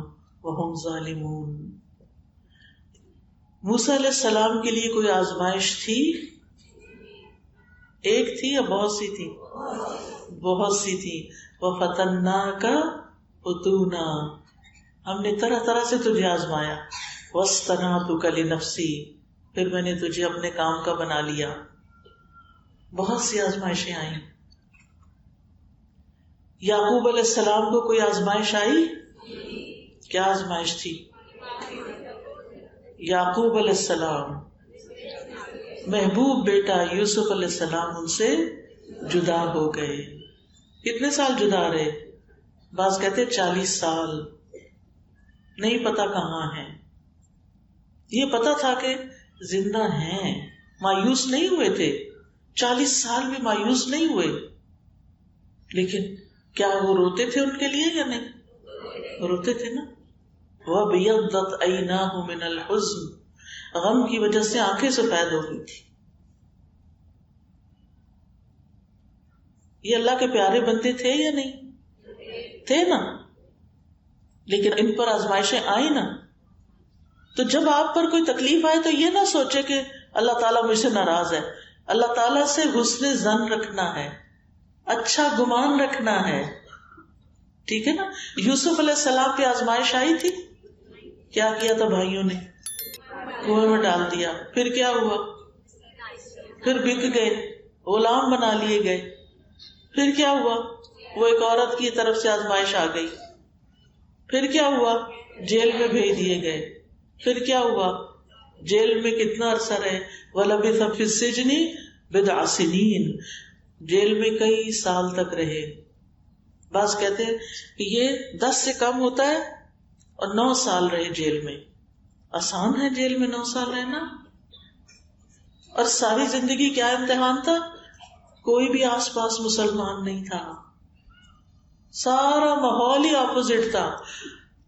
وهم ظالمون. موسیٰ علیہ السلام کے لیے کوئی آزمائش تھی؟ ایک تھی یا بہت سی تھی؟ بہت سی تھی. وَفَتَنَّاكَ فُتُونًا. ہم نے طرح طرح سے تجھے آزمایا. وَاصْطَنَعْتُكَ لِنَفْسِي. پھر میں نے تجھے اپنے کام کا بنا لیا. بہت سی آزمائشیں آئیں. یعقوب علیہ السلام کو کوئی آزمائش آئی؟ کیا آزمائش تھی؟ یعقوب علیہ السلام محبوب بیٹا یوسف علیہ السلام ان سے جدا ہو گئے. کتنے سال جدا رہے؟ بعض کہتے 40 سال. نہیں پتا کہاں ہیں. یہ پتا تھا کہ زندہ ہیں، مایوس نہیں ہوئے تھے. 40 سال بھی مایوس نہیں ہوئے. لیکن کیا وہ روتے تھے ان کے لیے یا نہیں؟ روتے تھے نا. وَبِيَضَّتْ عَيْنَاهُ مِنَ الْحُزْنِ. غم کی وجہ سے آنکھیں سفید ہو گئی تھی. یہ اللہ کے پیارے بندے تھے یا نہیں؟ تھے نا. لیکن ان پر آزمائشیں آئی نا. تو جب آپ پر کوئی تکلیف آئے تو یہ نہ سوچے کہ اللہ تعالیٰ مجھ سے ناراض ہے. اللہ تعالیٰ سے حسن ظن رکھنا ہے، اچھا گمان رکھنا ہے. ٹھیک ہے نا. یوسف علیہ السلام پہ آزمائش آئی تھی. کیا کیا تھا بھائیوں نے؟ کنویں میں ڈال دیا. پھر کیا ہوا؟ پھر بک گئے، غلام بنا لیے گئے. پھر کیا ہوا؟ وہ ایک عورت کی طرف سے آزمائش آ گئی. پھر کیا ہوا؟ جیل میں بھیج دیے گئے. پھر کیا ہوا؟ جیل میں کتنا عرصہ رہے؟ وَلَبِثَ فِي السِّجْنِ بِضْعَ سِنِينَ. جیل میں کئی سال تک رہے. بعض کہتے ہیں کہ یہ 10 سے کم ہوتا ہے اور 9 سال رہے جیل میں. آسان ہے جیل میں 9 سال رہنا؟ اور ساری زندگی کیا امتحان تھا؟ کوئی بھی آس پاس مسلمان نہیں تھا، سارا ماحول ہی اپوزٹ تھا.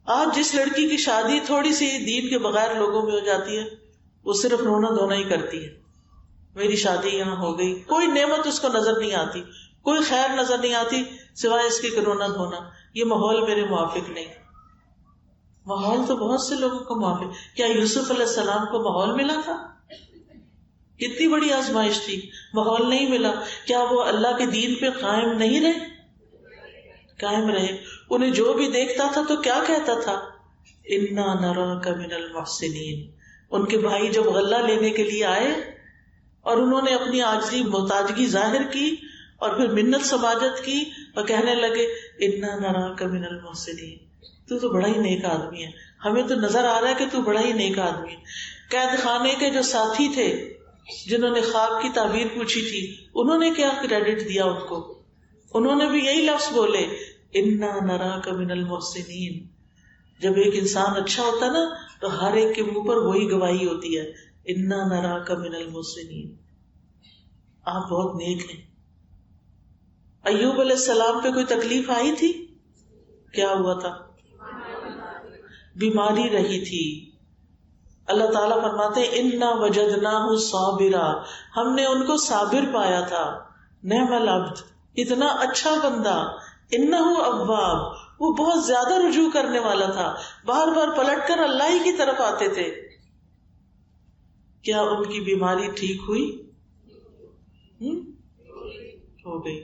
آج جس لڑکی کی شادی تھوڑی سی دین کے بغیر لوگوں میں ہو جاتی ہے، وہ صرف رونا دھونا ہی کرتی ہے. میری شادی یہاں ہو گئی. کوئی نعمت اس کو نظر نہیں آتی، کوئی خیر نظر نہیں آتی سوائے اس کی رونا دھونا. یہ ماحول میرے موافق نہیں. ماحول تو بہت سے لوگوں کو موافق. کیا یوسف علیہ السلام کو ماحول ملا تھا؟ کتنی بڑی آزمائش تھی، ماحول نہیں ملا. کیا وہ اللہ کے دین پہ قائم نہیں رہے؟ قائم رہے. انہیں جو بھی دیکھتا تھا تو کیا کہتا تھا؟ انا نراک من المحسنین. ان کے بھائی جب غلہ لینے کے لیے آئے اور انہوں نے اپنی عاجزی محتاجگی ظاہر کی اور پھر منت سماجت کی اور کہنے لگے انا نراک من المحسنین، تو بڑا ہی نیک آدمی ہے، ہمیں تو نظر آ رہا ہے کہ تو بڑا ہی نیک آدمی ہے. قید خانے کے جو ساتھی تھے جنہوں نے خواب کی تعبیر پوچھی تھی، انہوں نے کیا کریڈٹ دیا ان کو؟ انہوں نے بھی یہی لفظ بولے انا نراک من المحسنین. جب ایک انسان اچھا ہوتا نا تو ہر ایک کے منہ پر وہی گواہی ہوتی ہے، انا نراک من المحسنین، آپ بہت نیک ہیں. ایوب علیہ السلام پہ کوئی تکلیف آئی تھی؟ کیا ہوا تھا؟ بیماری رہی تھی. اللہ تعالیٰ فرماتے انا وجدناہ صابرا، ہم نے ان کو صابر پایا تھا. نعم العبد، اتنا اچھا بندہ. انہ اواب، وہ بہت زیادہ رجوع کرنے والا تھا، بار بار پلٹ کر اللہ ہی کی طرف آتے تھے. کیا ان کی بیماری ٹھیک ہوئی؟ ہو گئی.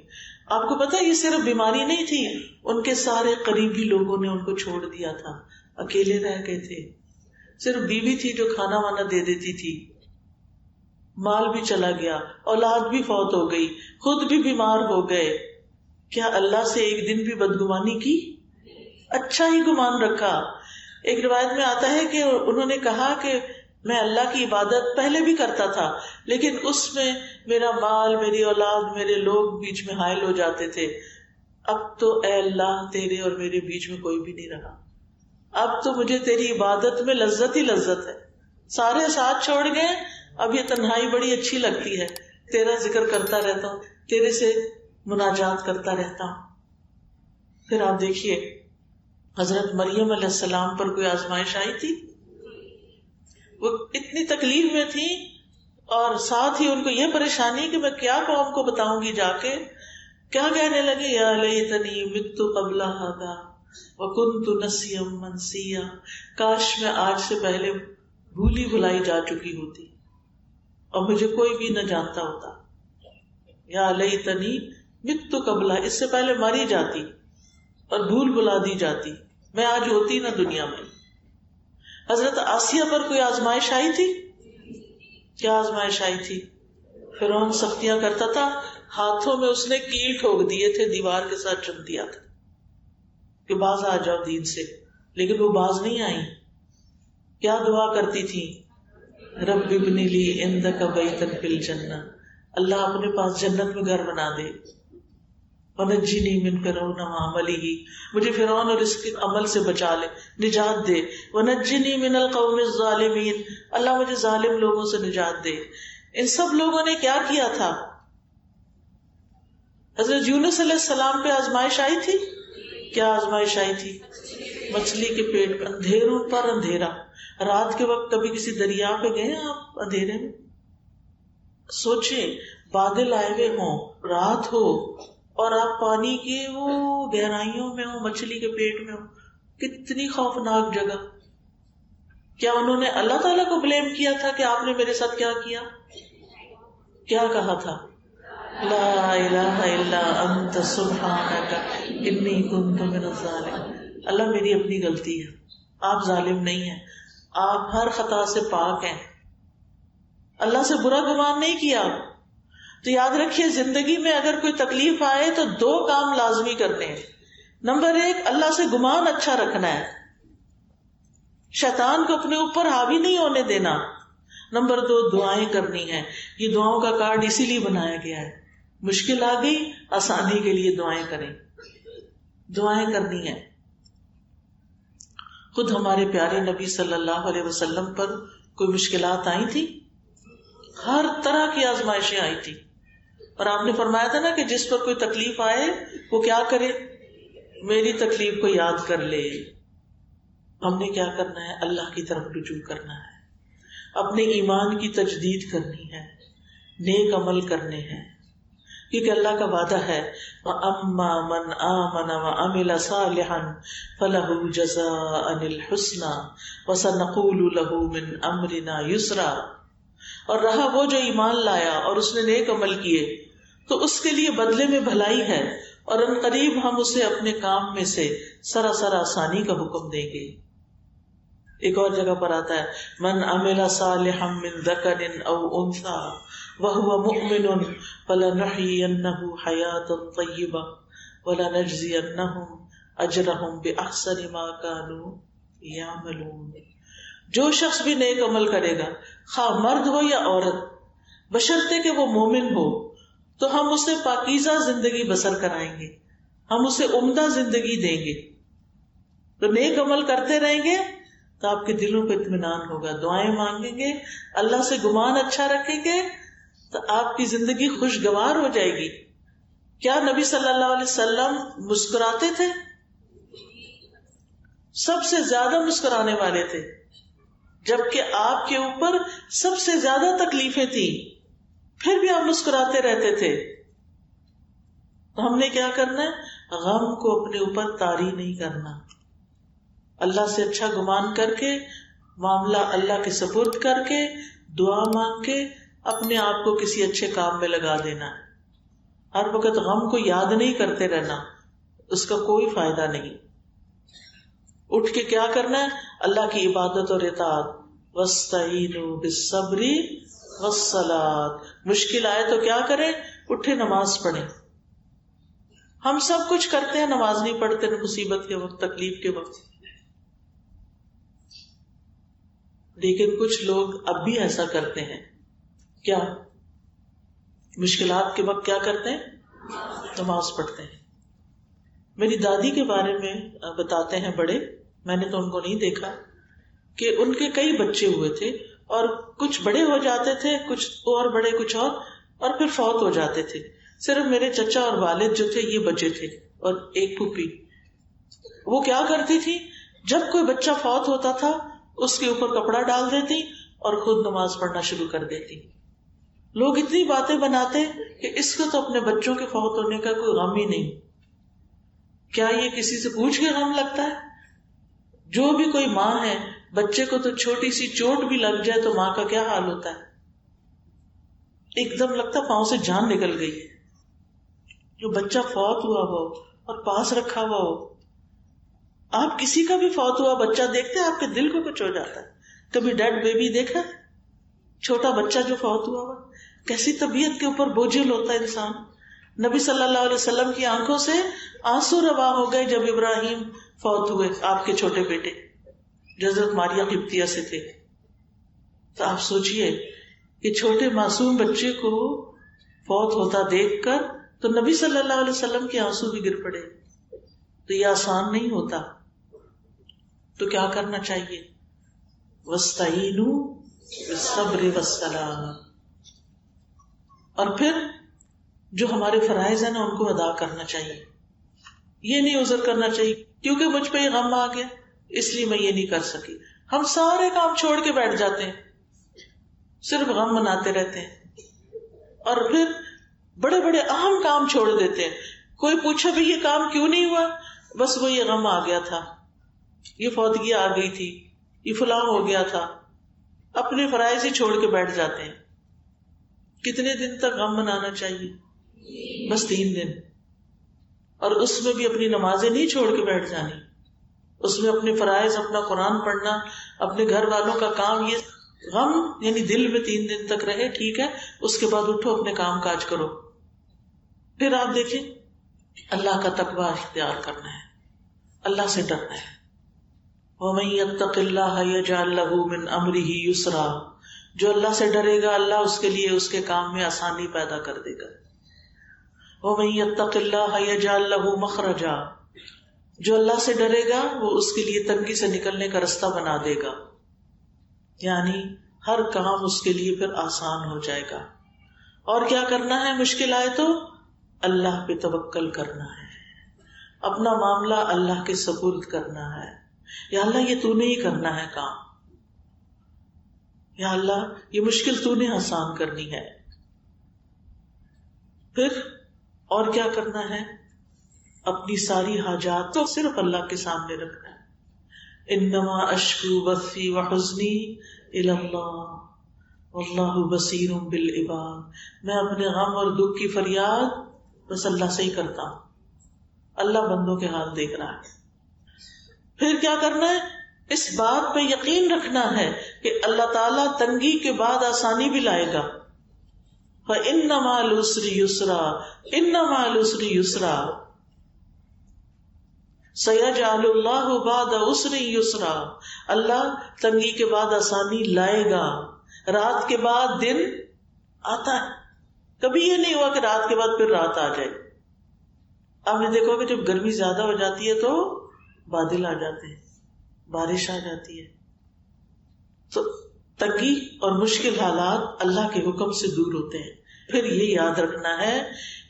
آپ کو پتا یہ صرف بیماری نہیں تھی، ان کے سارے قریبی لوگوں نے ان کو چھوڑ دیا تھا. اکیلے رہ گئے تھے. صرف بیوی تھی جو کھانا وانا دے دیتی تھی. مال بھی چلا گیا, اولاد بھی فوت ہو گئی, خود بھی بیمار ہو گئے. کیا اللہ سے ایک دن بھی بدگمانی کی؟ اچھا ہی گمان رکھا. ایک روایت میں آتا ہے کہ انہوں نے کہا کہ میں اللہ کی عبادت پہلے بھی کرتا تھا, لیکن اس میں میرا مال, میری اولاد, میرے لوگ بیچ میں حائل ہو جاتے تھے. اب تو اے اللہ تیرے اور میرے بیچ میں کوئی بھی نہیں رہا. اب تو مجھے تیری عبادت میں لذت ہی لذت ہے. سارے ساتھ چھوڑ گئے, اب یہ تنہائی بڑی اچھی لگتی ہے. تیرا ذکر کرتا رہتا ہوں, تیرے سے مناجات کرتا رہتا ہوں. پھر آپ دیکھیے حضرت مریم علیہ السلام پر کوئی آزمائش آئی تھی. وہ اتنی تکلیف میں تھی اور ساتھ ہی ان کو یہ پریشانی کہ میں کیا قوم کو بتاؤں گی جا کے. کیا کہنے لگے, یا لیتنی مت قبل ھذا وکنت نسیا منسیا, کاش میں آج سے پہلے بھولی بھلائی جا چکی ہوتی اور مجھے کوئی بھی نہ جانتا ہوتا. یا لیتنی مت قبل, اس سے پہلے ماری جاتی اور بھول بھلا دی جاتی, میں آج ہوتی نہ دنیا میں. حضرت آسیہ پر کوئی آزمائش آئی تھی. کیا آزمائش آئی تھی؟ فرعون سختیاں کرتا تھا, ہاتھوں میں اس نے کیل ٹھوک دیے تھے, دیوار کے ساتھ چم دیا تھا کہ باز آ جاؤ دین سے, لیکن وہ باز نہیں آئی. کیا دعا کرتی تھی؟ رب ابن لی عندک بیتا فی الجنہ, اللہ اپنے پاس جنت میں گھر بنا دے. ونجنی من فرعون وعملہ, مجھے فرعون اور اس کے عمل سے بچا لے, نجات دے. ونجنی من القوم الظالمین, اللہ مجھے ظالم لوگوں سے نجات دے. ان سب لوگوں نے کیا کیا تھا؟ حضرت یونس علیہ السلام پہ آزمائش آئی تھی. کیا آزمائش آئی تھی؟ مچھلی کے پیٹ میں اندھیروں پر اندھیرا. رات کے وقت کبھی کسی دریا پہ گئے آپ اندھیرے میں؟ سوچیں, بادل آئے ہوئے ہوں, رات ہو اور آپ پانی کی وہ گہرائیوں میں ہو, مچھلی کے پیٹ میں ہو, کتنی خوفناک جگہ. کیا انہوں نے اللہ تعالیٰ کو بلیم کیا تھا کہ آپ نے میرے ساتھ کیا کیا؟ کیا کہا تھا؟ لا الہ الا انت سبحانک انی کنت من الظالمین. اللہ میری اپنی غلطی ہے, آپ ظالم نہیں ہیں, آپ ہر خطا سے پاک ہیں. اللہ سے برا گمان نہیں کیا. تو یاد رکھیے, زندگی میں اگر کوئی تکلیف آئے تو دو کام لازمی کرنے ہیں. نمبر 1, اللہ سے گمان اچھا رکھنا ہے, شیطان کو اپنے اوپر حاوی نہیں ہونے دینا. نمبر 2, دعائیں کرنی ہیں. یہ دعاؤں کا کارڈ اسی لیے بنایا گیا ہے, مشکل آ گئی آسانی کے لیے دعائیں کریں. دعائیں کرنی ہیں. خود ہمارے پیارے نبی صلی اللہ علیہ وسلم پر کوئی مشکلات آئی تھی, ہر طرح کی آزمائشیں آئی تھی, اور آپ نے فرمایا تھا نا کہ جس پر کوئی تکلیف آئے وہ کیا کرے, میری تکلیف کو یاد کر لے. ہم نے کیا کرنا ہے؟ اللہ کی طرف رجوع کرنا ہے, اپنے ایمان کی تجدید کرنی ہے, نیک عمل کرنے ہیں, کیونکہ اللہ کا وعدہ ہے وَأَمَّا مَنْ آمَنَ وَعَمِلَ صَالِحًا فَلَهُ جَزَاءً الْحُسْنَى وَسَنَقُولُ لَهُ مِنْ أَمْرِنَا يُسْرًا. اور رہا وہ جو ایمان لایا اور اس نے نیک عمل کیے تو اس کے لیے بدلے میں بھلائی ہے, اور ان قریب ہم اسے اپنے کام میں سے سراسر آسانی کا حکم دیں گے. ایک اور جگہ پر آتا ہے من عمل صالحا من ذکر او انثى وهو مؤمن فلنحيينه حياة طيبة ولنجزينهم اجرهم باحسن ما كانوا يعملون. جو شخص بھی نیک عمل کرے گا, خواہ مرد ہو یا عورت, بشرطے کہ وہ مومن ہو, تو ہم اسے پاکیزہ زندگی بسر کرائیں گے, ہم اسے عمدہ زندگی دیں گے. تو نیک عمل کرتے رہیں گے تو آپ کے دلوں پہ اطمینان ہوگا, دعائیں مانگیں گے, اللہ سے گمان اچھا رکھیں گے تو آپ کی زندگی خوشگوار ہو جائے گی. کیا نبی صلی اللہ علیہ وسلم مسکراتے تھے؟ سب سے زیادہ مسکرانے والے تھے, جبکہ آپ کے اوپر سب سے زیادہ تکلیفیں تھیں, پھر بھی آپ مسکراتے رہتے تھے. تو ہم نے کیا کرنا ہے؟ غم کو اپنے اوپر طاری نہیں کرنا, اللہ سے اچھا گمان کر کے, معاملہ اللہ کے سپرد کر کے, دعا مانگ کے اپنے آپ کو کسی اچھے کام میں لگا دینا. ہر وقت غم کو یاد نہیں کرتے رہنا, اس کا کوئی فائدہ نہیں. اٹھ کے کیا کرنا ہے؟ اللہ کی عبادت اور اطاعت. وَاسْتَعِينُوا بِالصَّبْرِ وَالصَّلَاةِ. مشکل آئے تو کیا کریں؟ اٹھے نماز پڑھیں. ہم سب کچھ کرتے ہیں، نماز نہیں پڑھتے مصیبت کے وقت، تکلیف کے وقت. لیکن کچھ لوگ اب بھی ایسا کرتے ہیں. کیا؟ مشکلات کے وقت کیا کرتے ہیں؟ نماز پڑھتے ہیں. میری دادی کے بارے میں بتاتے ہیں بڑے، میں نے تو ان کو نہیں دیکھا، کہ ان کے کئی بچے ہوئے تھے اور کچھ بڑے ہو جاتے تھے، کچھ اور بڑے، کچھ اور پھر فوت ہو جاتے تھے. صرف میرے چچا اور والد جو تھے یہ بچے تھے، اور ایک پھوپھی. وہ کیا کرتی تھی؟ جب کوئی بچہ فوت ہوتا تھا اس کے اوپر کپڑا ڈال دیتی اور خود نماز پڑھنا شروع کر دیتی. لوگ اتنی باتیں بناتے کہ اس کو تو اپنے بچوں کے فوت ہونے کا کوئی غم ہی نہیں. کیا یہ کسی سے پوچھ کے غم لگتا ہے؟ جو بھی کوئی ماں ہے، بچے کو تو چھوٹی سی چوٹ بھی لگ جائے تو ماں کا کیا حال ہوتا ہے؟ ایک دم لگتا پاؤں سے جان نکل گئی. جو بچہ فوت ہوا ہو اور پاس رکھا ہوا ہو، آپ کسی کا بھی فوت ہوا بچہ دیکھتے ہیں آپ کے دل کو کچھ ہو جاتا ہے. کبھی ڈیڈ بیبی دیکھا؟ چھوٹا بچہ جو فوت ہوا ہوا، کیسی طبیعت کے اوپر بوجھل ہوتا ہے انسان. نبی صلی اللہ علیہ وسلم کی آنکھوں سے آنسو روا ہو گئے جب ابراہیم فوت ہوئے، آپ کے چھوٹے بیٹے جو حضرت ماریہ قبطیہ سے تھے. تو آپ سوچئے کہ چھوٹے معصوم بچے کو فوت ہوتا دیکھ کر تو نبی صلی اللہ علیہ وسلم کے آنسو بھی گر پڑے. تو یہ آسان نہیں ہوتا. تو کیا کرنا چاہیے؟ وَاسْتَعِينُوا بِالصَّبْرِ وَالصَّلَاةِ. اور پھر جو ہمارے فرائض ہیں نا ان کو ادا کرنا چاہیے. یہ نہیں عذر کرنا چاہیے کیونکہ مجھ پہ یہ غم آ گیا اس لیے میں یہ نہیں کر سکی. ہم سارے کام چھوڑ کے بیٹھ جاتے ہیں، صرف غم مناتے رہتے ہیں، اور پھر بڑے بڑے اہم کام چھوڑ دیتے ہیں. کوئی پوچھا بھی یہ کام کیوں نہیں ہوا؟ بس وہ یہ غم آ گیا تھا، یہ فوتگی آ گئی تھی، یہ فلاں ہو گیا تھا. اپنے فرائض ہی چھوڑ کے بیٹھ جاتے ہیں. کتنے دن تک غم منانا چاہیے؟ بس 3 دن. اور اس میں بھی اپنی نمازیں نہیں چھوڑ کے بیٹھ جانی، اس میں اپنے فرائض، اپنا قرآن پڑھنا، اپنے گھر والوں کا کام. یہ غم یعنی دل میں 3 دن تک رہے، ٹھیک ہے. اس کے بعد اٹھو اپنے کام کاج کرو. پھر آپ دیکھیں اللہ کا تقوی اختیار کرنا ہے، اللہ سے ڈرنا ہے. وَمَن يَتَّقِ اللَّهَ يَجْعَل لَّهُ مِنْ أَمْرِهِ يُسْرًا. جو اللہ سے ڈرے گا اللہ اس کے لیے اس کے کام میں آسانی پیدا کر دے گا. وَمَن يَتَّقِ اللَّهَ يَجْعَل لَّهُ مَخْرَجًا. جو اللہ سے ڈرے گا وہ اس کے لیے تنگی سے نکلنے کا رستہ بنا دے گا، یعنی ہر کام اس کے لیے پھر آسان ہو جائے گا. اور کیا کرنا ہے؟ مشکل آئے تو اللہ پہ توکل کرنا ہے، اپنا معاملہ اللہ کے سپرد کرنا ہے. یا اللہ یہ تو نے ہی کرنا ہے کام، یا اللہ یہ مشکل تو نے آسان کرنی ہے. پھر اور کیا کرنا ہے؟ اپنی ساری حاجات تو صرف اللہ کے سامنے رکھنا ہے. انما اشکو بثی وحزنی الی اللہ واللہ بصیر بالعباد. میں اپنے غم اور دکھ کی فریاد بس اللہ سے ہی کرتا ہوں، اللہ بندوں کے حال دیکھ رہا ہے. پھر کیا کرنا ہے؟ اس بات پہ یقین رکھنا ہے کہ اللہ تعالیٰ تنگی کے بعد آسانی بھی لائے گا. فَإِنَّ مَعَ الْعُسْرِ يُسْرًا إِنَّ مَعَ الْعُسْرِ يُسْرًا سَيَجْعَلُ اللَّهُ بَعْدَ عُسْرٍ يُسْرًا. اللہ تنگی کے بعد آسانی لائے گا. رات کے بعد دن آتا ہے. کبھی یہ نہیں ہوا کہ رات کے بعد پھر رات آ جائے. آپ نے دیکھو کہ جب گرمی زیادہ ہو جاتی ہے تو بادل آ جاتے ہیں، بارش آ جاتی ہے. تو تنگی اور مشکل حالات اللہ کے حکم سے دور ہوتے ہیں. پھر یہ یاد رکھنا ہے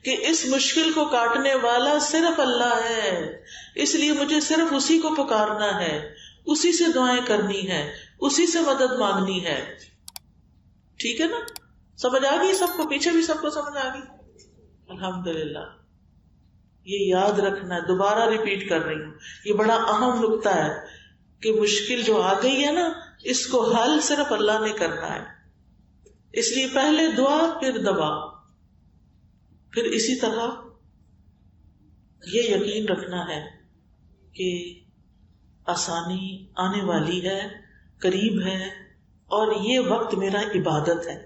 کہ اس مشکل کو کاٹنے والا صرف اللہ ہے، اس لیے مجھے صرف اسی کو پکارنا ہے، اسی سے دعائیں کرنی ہے، اسی سے مدد مانگنی ہے. ٹھیک ہے نا؟ سمجھ آ گئی سب کو؟ پیچھے بھی سب کو سمجھ آ گئی؟ الحمدللہ. یہ یاد رکھنا ہے، دوبارہ ریپیٹ کر رہی ہوں، یہ بڑا اہم نقطہ ہے کہ مشکل جو آ گئی ہے نا اس کو حل صرف اللہ نے کرنا ہے. اس لیے پہلے دعا پھر دوا. پھر اسی طرح یہ یقین رکھنا ہے کہ آسانی آنے والی ہے، قریب ہے، اور یہ وقت میرا عبادت ہے.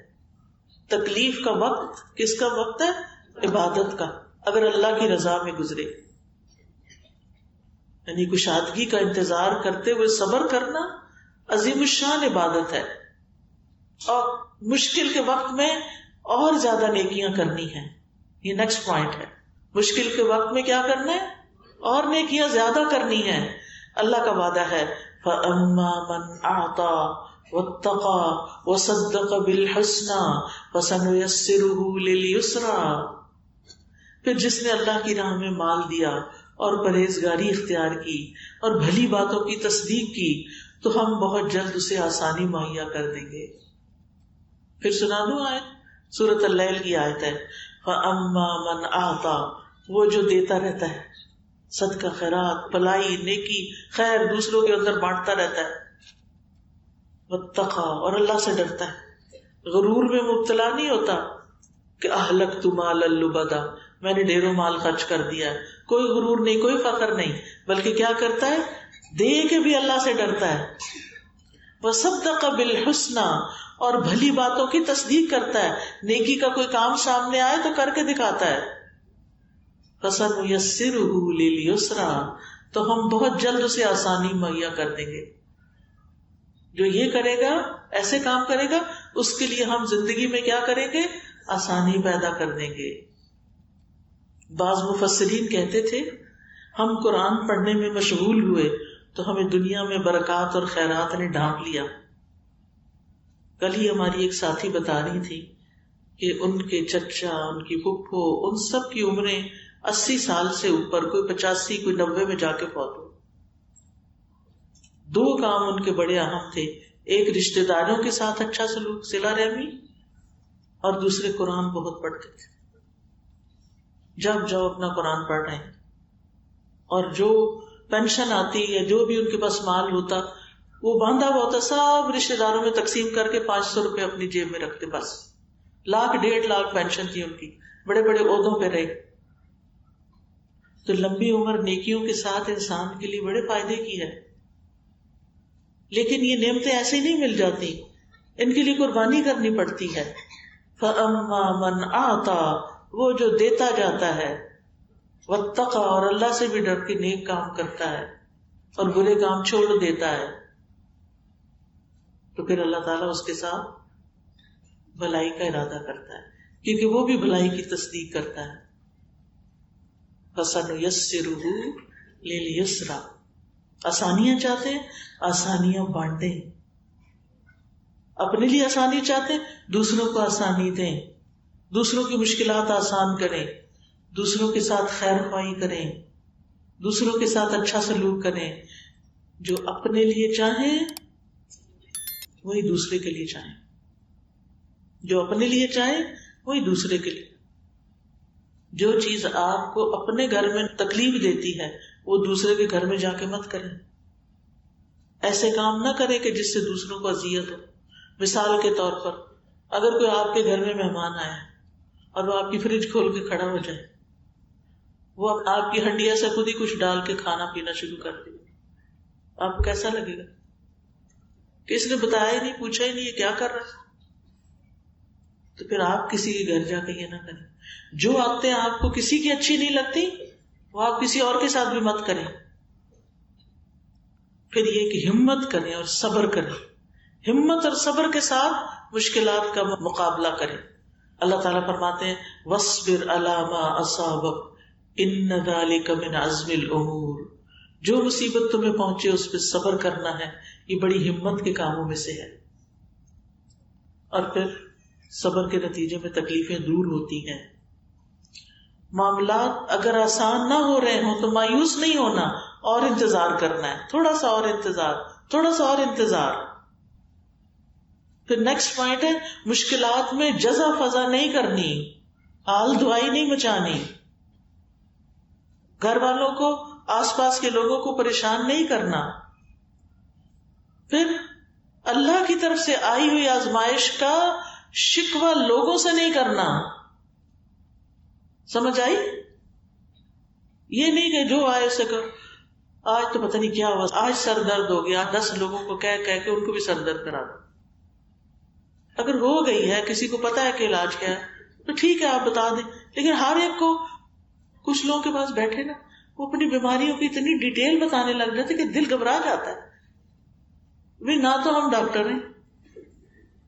تکلیف کا وقت کس کا وقت ہے؟ عبادت کا، اگر اللہ کی رضا میں گزرے. یعنی کشادگی کا انتظار کرتے ہوئے صبر کرنا عظیم الشان عبادت ہے. اور مشکل کے وقت میں اور زیادہ نیکیاں کرنی ہیں. یہ نیکسٹ پوائنٹ ہے. مشکل کے وقت میں کیا کرنا ہے؟ اور نیکیاں زیادہ کرنی ہیں. اللہ کا وعدہ ہے فَأَمَّا مَنْ أَعْطَى وَاتَّقَى وَصَدَّقَ بِالْحُسْنَى فَسَنُيَسِّرُهُ لِلْيُسْرَى. پھر جس نے اللہ کی راہ میں مال دیا اور پرہیزگاری اختیار کی اور بھلی باتوں کی تصدیق کی تو ہم بہت جلد اسے آسانی مہیا کر دیں گے. پھر سنا دوں آیت، سورۃ اللیل کی آیت ہے فَأَمَّا مَنْ أَعْطَى، وہ جو دیتا رہتا ہے، صدقہ خیرات بھلائی نیکی خیر دوسروں کے اندر بانٹتا رہتا ہے، واتقى اور اللہ سے ڈرتا ہے، غرور میں مبتلا نہیں ہوتا کہ اہلکت مالا لبدا، میں نے ڈھیروں مال خرچ کر دیا ہے. کوئی غرور نہیں، کوئی فخر نہیں، بلکہ کیا کرتا ہے؟ دے کے بھی اللہ سے ڈرتا ہے. وصدق بالحسنى اور بھلی باتوں کی تصدیق کرتا ہے. نیکی کا کوئی کام سامنے آئے تو کر کے دکھاتا ہے. فَسَنُيَسِّرُهُ لِلْيُسْرَى تو ہم بہت جلد اسے آسانی مہیا کر دیں گے. جو یہ کرے گا، ایسے کام کرے گا، اس کے لیے ہم زندگی میں کیا کریں گے؟ آسانی پیدا کر دیں گے. بعض مفسرین کہتے تھے ہم قرآن پڑھنے میں مشغول ہوئے تو ہمیں دنیا میں برکات اور خیرات نے ڈھانپ لیا. کل ہی ہماری ایک ساتھی بتا رہی تھی کہ ان کے چچا، ان کی پھپھو، ان سب کی عمریں 80 سال سے اوپر، کوئی 85 کوئی 90 میں جا کے فوت ہو. 2 کام ان کے بڑے اہم تھے، ایک رشتہ داروں کے ساتھ اچھا سلوک، صلہ رحمی، اور دوسرے قرآن بہت پڑھتے تھے. جب جاؤ اپنا قرآن پڑھ رہے ہیں، اور جو پینشن آتی یا جو بھی ان کے پاس مال ہوتا وہ باندھا ہوا ہوتا، سب رشتہ داروں میں تقسیم کر کے 500 روپے اپنی جیب میں رکھتے. بس 1 لاکھ 1.5 لاکھ پینشن تھی ان کی، بڑے بڑے عہدوں پہ رہے. تو لمبی عمر نیکیوں کے ساتھ انسان کے لیے بڑے فائدے کی ہے. لیکن یہ نعمتیں ایسے نہیں مل جاتی، ان کے لیے قربانی کرنی پڑتی ہے. فَأَمَّا مَنْ أَعْطَى وہ جو دیتا جاتا ہے، وَاتَّقَى اور اللہ سے بھی ڈر کے نیک کام کرتا ہے اور برے کام چھوڑ دیتا ہے، تو پھر اللہ تعالیٰ اس کے ساتھ بھلائی کا ارادہ کرتا ہے، کیونکہ وہ بھی بھلائی کی تصدیق کرتا ہے. فَسَنُيَسِّرُهُ لِلْيُسْرَى آسانیاں چاہتے ہیں، آسانیاں بانٹیں. اپنے لیے آسانی چاہتے ہیں، دوسروں کو آسانی دیں. دوسروں کی مشکلات آسان کریں، دوسروں کے ساتھ خیر خواہی کریں، دوسروں کے ساتھ اچھا سلوک کریں. جو اپنے لیے چاہیں وہی دوسرے کے لیے چاہیں، جو اپنے لیے چاہیں وہی دوسرے کے لیے. جو چیز آپ کو اپنے گھر میں تکلیف دیتی ہے وہ دوسرے کے گھر میں جا کے مت کریں. ایسے کام نہ کریں کہ جس سے دوسروں کو اذیت ہو. مثال کے طور پر اگر کوئی آپ کے گھر میں مہمان آیا ہے اور وہ آپ کی فریج کھول کے کھڑا ہو جائے، وہ آپ کی ہنڈیا سے خود ہی کچھ ڈال کے کھانا پینا شروع کر دے، آپ کو کیسا لگے گا؟ کس نے بتایا ہی نہیں، پوچھا ہی نہیں یہ کیا کر رہا ہے. تو پھر آپ کسی کے گھر جا کے یہ نہ کریں. جو عادتیں آپ کو کسی کی اچھی نہیں لگتی وہ آپ کسی اور کے ساتھ بھی مت کریں. پھر یہ کہ ہمت کریں اور صبر کریں، ہمت اور صبر کے ساتھ مشکلات کا مقابلہ کریں. اللہ تعالیٰ فرماتے ہیں وَاصْبِرْ عَلَىٰ مَا أَصَابَكَ إِنَّ ذَلِكَ مِنْ عَزْمِ الْأُمُورِ جو مصیبت تمہیں پہنچے اس پہ صبر کرنا ہے، یہ بڑی ہمت کے کاموں میں سے ہے. اور پھر صبر کے نتیجے میں تکلیفیں دور ہوتی ہیں. معاملات اگر آسان نہ ہو رہے ہوں تو مایوس نہیں ہونا، اور انتظار کرنا ہے، تھوڑا سا اور انتظار، تھوڑا سا اور انتظار. پھر نیکسٹ پوائنٹ ہے مشکلات میں جزا فضا نہیں کرنی، حال دعائی نہیں مچانی، گھر والوں کو آس پاس کے لوگوں کو پریشان نہیں کرنا. پھر اللہ کی طرف سے آئی ہوئی آزمائش کا شکوہ لوگوں سے نہیں کرنا. سمجھ آئی؟ یہ نہیں کہ جو آئے اسے کر. آج تو پتہ نہیں کیا ہوا، آج سر درد ہو گیا، 10 لوگوں کو کہہ کے ان کو بھی سر درد کرا دو. اگر ہو گئی ہے، کسی کو پتا ہے کہ علاج کیا ہے تو ٹھیک ہے آپ بتا دیں، لیکن ہر ایک کو، کچھ لوگوں کے پاس بیٹھے نا وہ اپنی بیماریوں کی اتنی ڈیٹیل بتانے لگ جاتے کہ دل گھبرا جاتا ہے. نہ تو ہم ڈاکٹر ہیں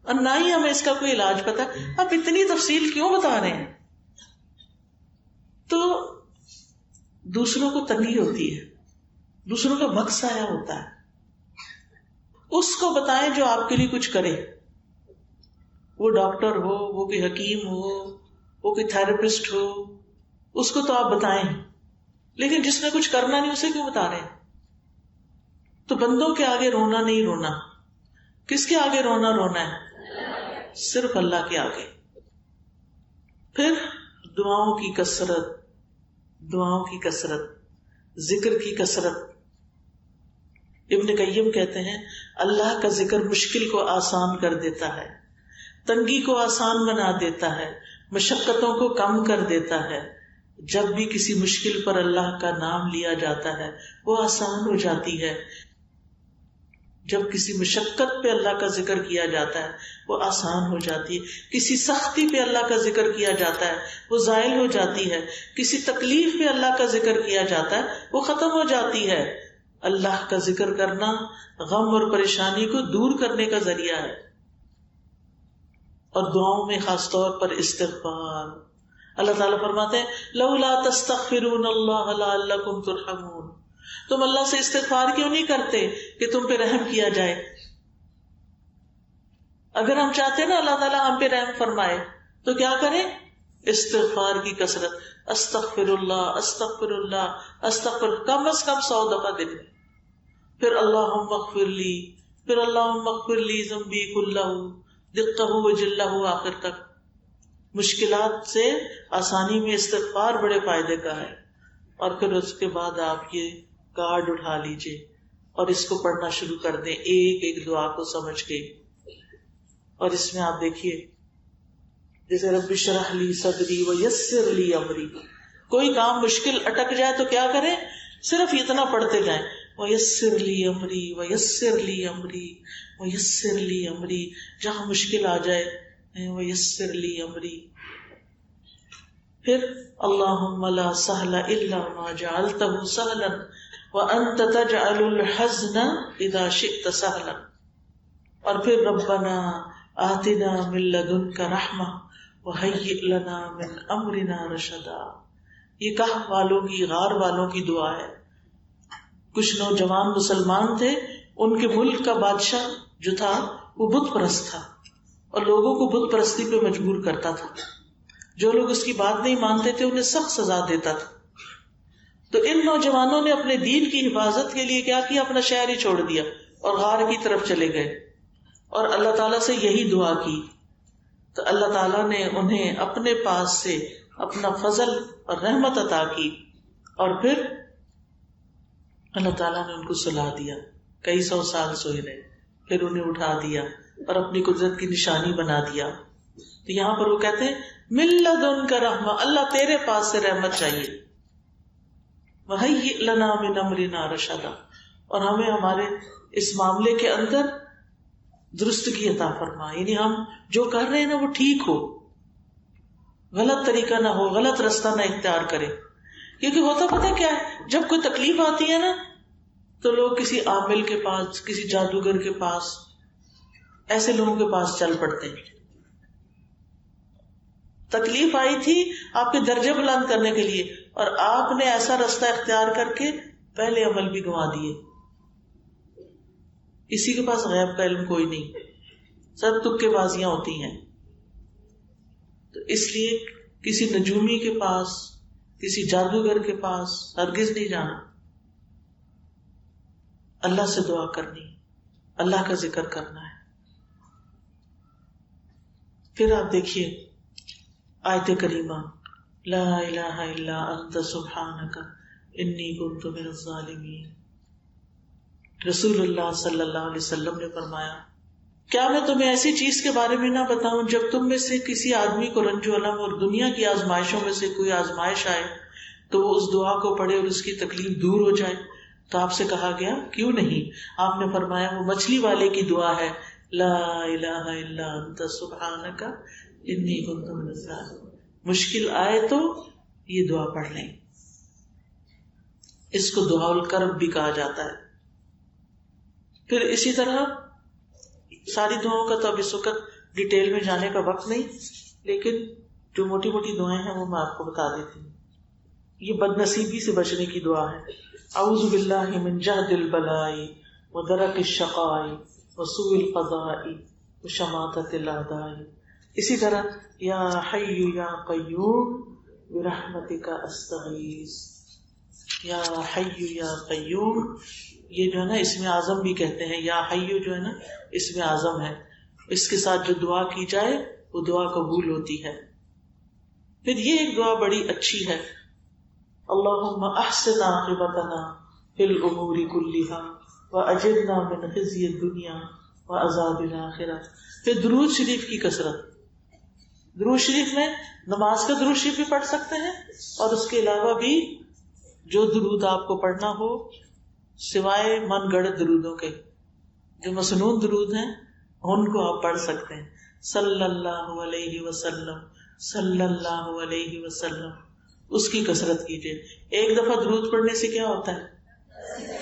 اور نہ ہی ہمیں اس کا کوئی علاج پتا، آپ اتنی تفصیل کیوں بتا رہے ہیں؟ تو دوسروں کو تنگی ہوتی ہے، دوسروں کا وقت ضائع ہوتا ہے. اس کو بتائیں جو آپ کے لیے کچھ کرے، وہ ڈاکٹر ہو، وہ کوئی حکیم ہو، وہ کوئی تھراپسٹ ہو، اس کو تو آپ بتائیں. لیکن جس نے کچھ کرنا نہیں اسے کیوں بتا رہے ہیں؟ تو بندوں کے آگے رونا نہیں رونا. کس کے آگے رونا ہے؟ صرف اللہ کے آگے. پھر دعاؤں کی کثرت، دعاؤں کی کثرت، ذکر کی کثرت. ابن قیم کہتے ہیں اللہ کا ذکر مشکل کو آسان کر دیتا ہے، تنگی کو آسان بنا دیتا ہے، مشقتوں کو کم کر دیتا ہے. جب بھی کسی مشکل پر اللہ کا نام لیا جاتا ہے وہ آسان ہو جاتی ہے. جب کسی مشقت پہ اللہ کا ذکر کیا جاتا ہے وہ آسان ہو جاتی ہے. کسی سختی پہ اللہ کا ذکر کیا جاتا ہے وہ زائل ہو جاتی ہے. کسی تکلیف پہ اللہ کا ذکر کیا جاتا ہے وہ ختم ہو جاتی ہے. اللہ کا ذکر کرنا غم اور پریشانی کو دور کرنے کا ذریعہ ہے. اور دعاؤں میں خاص طور پر استغفار. اللہ تعالیٰ فرماتے ہیں لولا تستغفرون اللہ لعلکم ترحمون. تم اللہ سے استغفار کیوں نہیں کرتے کہ تم پہ رحم کیا جائے؟ اگر ہم چاہتے ہیں نا اللہ تعالیٰ ہم پہ رحم فرمائے تو کیا کریں؟ استغفار کی کثرت. استغفر اللہ استغفر اللہ استغفر، کم از کم 100 دفعہ دن میں. پھر اللہم اغفر لی، پھر اللہم اغفر لی ذنبی کلہ دقہ وجلہ، آخر تک. مشکلات سے آسانی میں استغفار بڑے فائدے کا ہے. اور پھر اس کے بعد آپ یہ کارڈ اٹھا لیجئے اور اس کو پڑھنا شروع کر دیں، ایک ایک دعا کو سمجھ کے. اور اس میں آپ دیکھیے جیسے رب اشرح لی صدری ویسر لی امری، کوئی کام مشکل اٹک جائے تو کیا کریں؟ صرف اتنا پڑھتے جائیں ویسر لی امری ویسر لی امری ویسر لی امری. جہاں مشکل آ جائے ویسر لی امری. پھر اللہم لا سہل الا ما جعلتہ سہلا وانت تجعل الحزن اذا شئت سہلا. اور پھر ربنا آتنا من لدنک رحمہ وہیئ لنا من امرنا رشدا. یہ کہف والوں کی، غار والوں کی دعا ہے. کچھ نوجوان مسلمان تھے، ان کے ملک کا بادشاہ جو تھا وہ بت پرست تھا اور لوگوں کو بت پرستی پہ مجبور کرتا تھا. جو لوگ اس کی بات نہیں مانتے تھے انہیں سخت سزا دیتا تھا. تو ان نوجوانوں نے اپنے دین کی حفاظت کے لیے کیا کیا؟ اپنا شہر ہی چھوڑ دیا اور غار کی طرف چلے گئے اور اللہ تعالیٰ سے یہی دعا کی. تو اللہ تعالیٰ نے انہیں اپنے پاس سے اپنا فضل اور رحمت عطا کی اور پھر اللہ تعالیٰ نے ان کو سلا دیا. کئی 100 سال سوئے رہے، پھر انہیں اٹھا دیا اور اپنی قدرت کی نشانی بنا دیا. تو یہاں پر وہ کہتے ہیں من لدنک رحمہ، اللہ تیرے پاس سے رحمت چاہیے. وہیئ لنا من امرنا رشدا، اور ہمیں ہمارے اس معاملے کے اندر درستگی عطا فرما. یعنی ہم جو کر رہے ہیں نا وہ ٹھیک ہو، غلط طریقہ نہ ہو، غلط رستہ نہ اختیار کرے. کیونکہ ہوتا پتہ کیا ہے، جب کوئی تکلیف آتی ہے نا تو لوگ کسی عامل کے پاس، کسی جادوگر کے پاس، ایسے لوگوں کے پاس چل پڑتے ہیں. تکلیف آئی تھی آپ کے درجے بلند کرنے کے لیے اور آپ نے ایسا رستہ اختیار کر کے پہلے عمل بھی گنوا دیے. کسی کے پاس غیب کا علم کوئی نہیں، سب تکے بازیاں ہوتی ہیں. تو اس لیے کسی نجومی کے پاس، کسی جادوگر کے پاس ہرگز نہیں جانا. اللہ سے دعا کرنی، اللہ کا ذکر کرنا ہے. پھر آپ دیکھیے آیت کریمہ لا الہ الا انت سبحانک انی کنت من الظالمین. رسول اللہ صلی اللہ علیہ وسلم نے فرمایا کیا میں تمہیں ایسی چیز کے بارے میں نہ بتاؤں جب تم میں سے کسی آدمی کو رنج و الم اور دنیا کی آزمائشوں میں سے کوئی آزمائش آئے تو وہ اس دعا کو پڑھے اور اس کی تکلیف دور ہو جائے. تو آپ سے کہا گیا کیوں نہیں؟ آپ نے فرمایا وہ مچھلی والے کی دعا ہے، لا الہ الا انت سبحانک انی کنت من الظالمین. مشکل آئے تو یہ دعا پڑھ لیں. اس کو دعا الکرب بھی کہا جاتا ہے. پھر اسی طرح ساری دعاؤں کا تو اب اس وقت ڈیٹیل میں جانے کا وقت نہیں، لیکن جو موٹی موٹی دعائیں ہیں وہ میں آپ کو بتا دیتی ہوں. یہ بد نصیبی سے بچنے کی دعا ہے. اعوذ باللہ من جہد البلاء ودرک الشقاء وسوء القضاء وشماتۃ الاعداء. اسی طرح یا حی یا قیوم برحمتک استغیث. یا حی یا قیوم، یہ جو ہے نا اسم اعظم بھی کہتے ہیں. یا حی جو ہے نا اسم اعظم ہے، اس کے ساتھ جو دعا کی جائے وہ دعا قبول ہوتی ہے. پھر یہ ایک دعا بڑی اچھی ہے، اللہم احسن عاقبتنا فی الامور کلہا واجرنا من خزی الدنیا وعذاب الآخرہ. پھر درود شریف کی کثرت. درود شریف میں نماز کا درود شریف بھی پڑھ سکتے ہیں، اور اس کے علاوہ بھی جو درود آپ کو پڑھنا ہو سوائے من گڑھ درودوں کے، جو مسنون درود ہیں ان کو آپ پڑھ سکتے ہیں. صلی اللہ علیہ وسلم صلی اللہ علیہ وسلم، اس کی کثرت کیجیے. ایک دفعہ درود پڑھنے سے کیا ہوتا ہے؟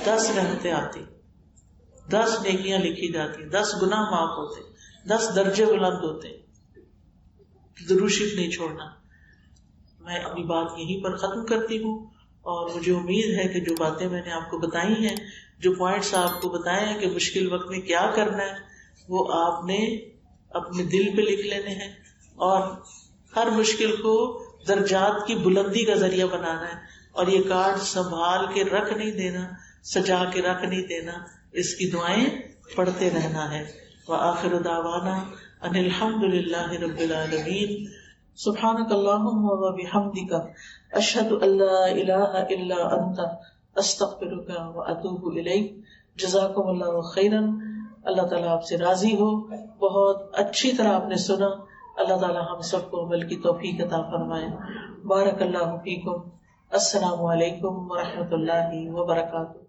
10 رحمتیں آتی، 10 نیکیاں لکھی جاتی، 10 گناہ معاف ہوتے، 10 درجے بلند ہوتے. درود شریف نہیں چھوڑنا. میں اپنی بات یہیں پر ختم کرتی ہوں، اور مجھے امید ہے کہ جو باتیں میں نے آپ کو بتائی ہیں، جو پوائنٹس آپ کو بتائے ہیں کہ مشکل وقت میں کیا کرنا ہے، وہ آپ نے اپنے دل پہ لکھ لینے ہیں، اور ہر مشکل کو درجات کی بلندی کا ذریعہ بنانا ہے. اور یہ کارڈ سنبھال کے رکھ نہیں دینا، سجا کے رکھ نہیں دینا، اس کی دعائیں پڑھتے رہنا ہے. وآخر دعوانا ان الحمد للہ رب العالمین. سبحانک اللہم وبحمدک اشہد ان لا الہ الا انت استغفرک واتوب الیک. جزاکم اللہ خیرا. اللہ تعالیٰ آپ سے راضی ہو. بہت اچھی طرح آپ نے سنا. اللہ تعالیٰ ہم سب کو عمل کی توفیق عطا فرمائے. بارک اللہ فیکم. السلام علیکم ورحمۃ اللہ وبرکاتہ.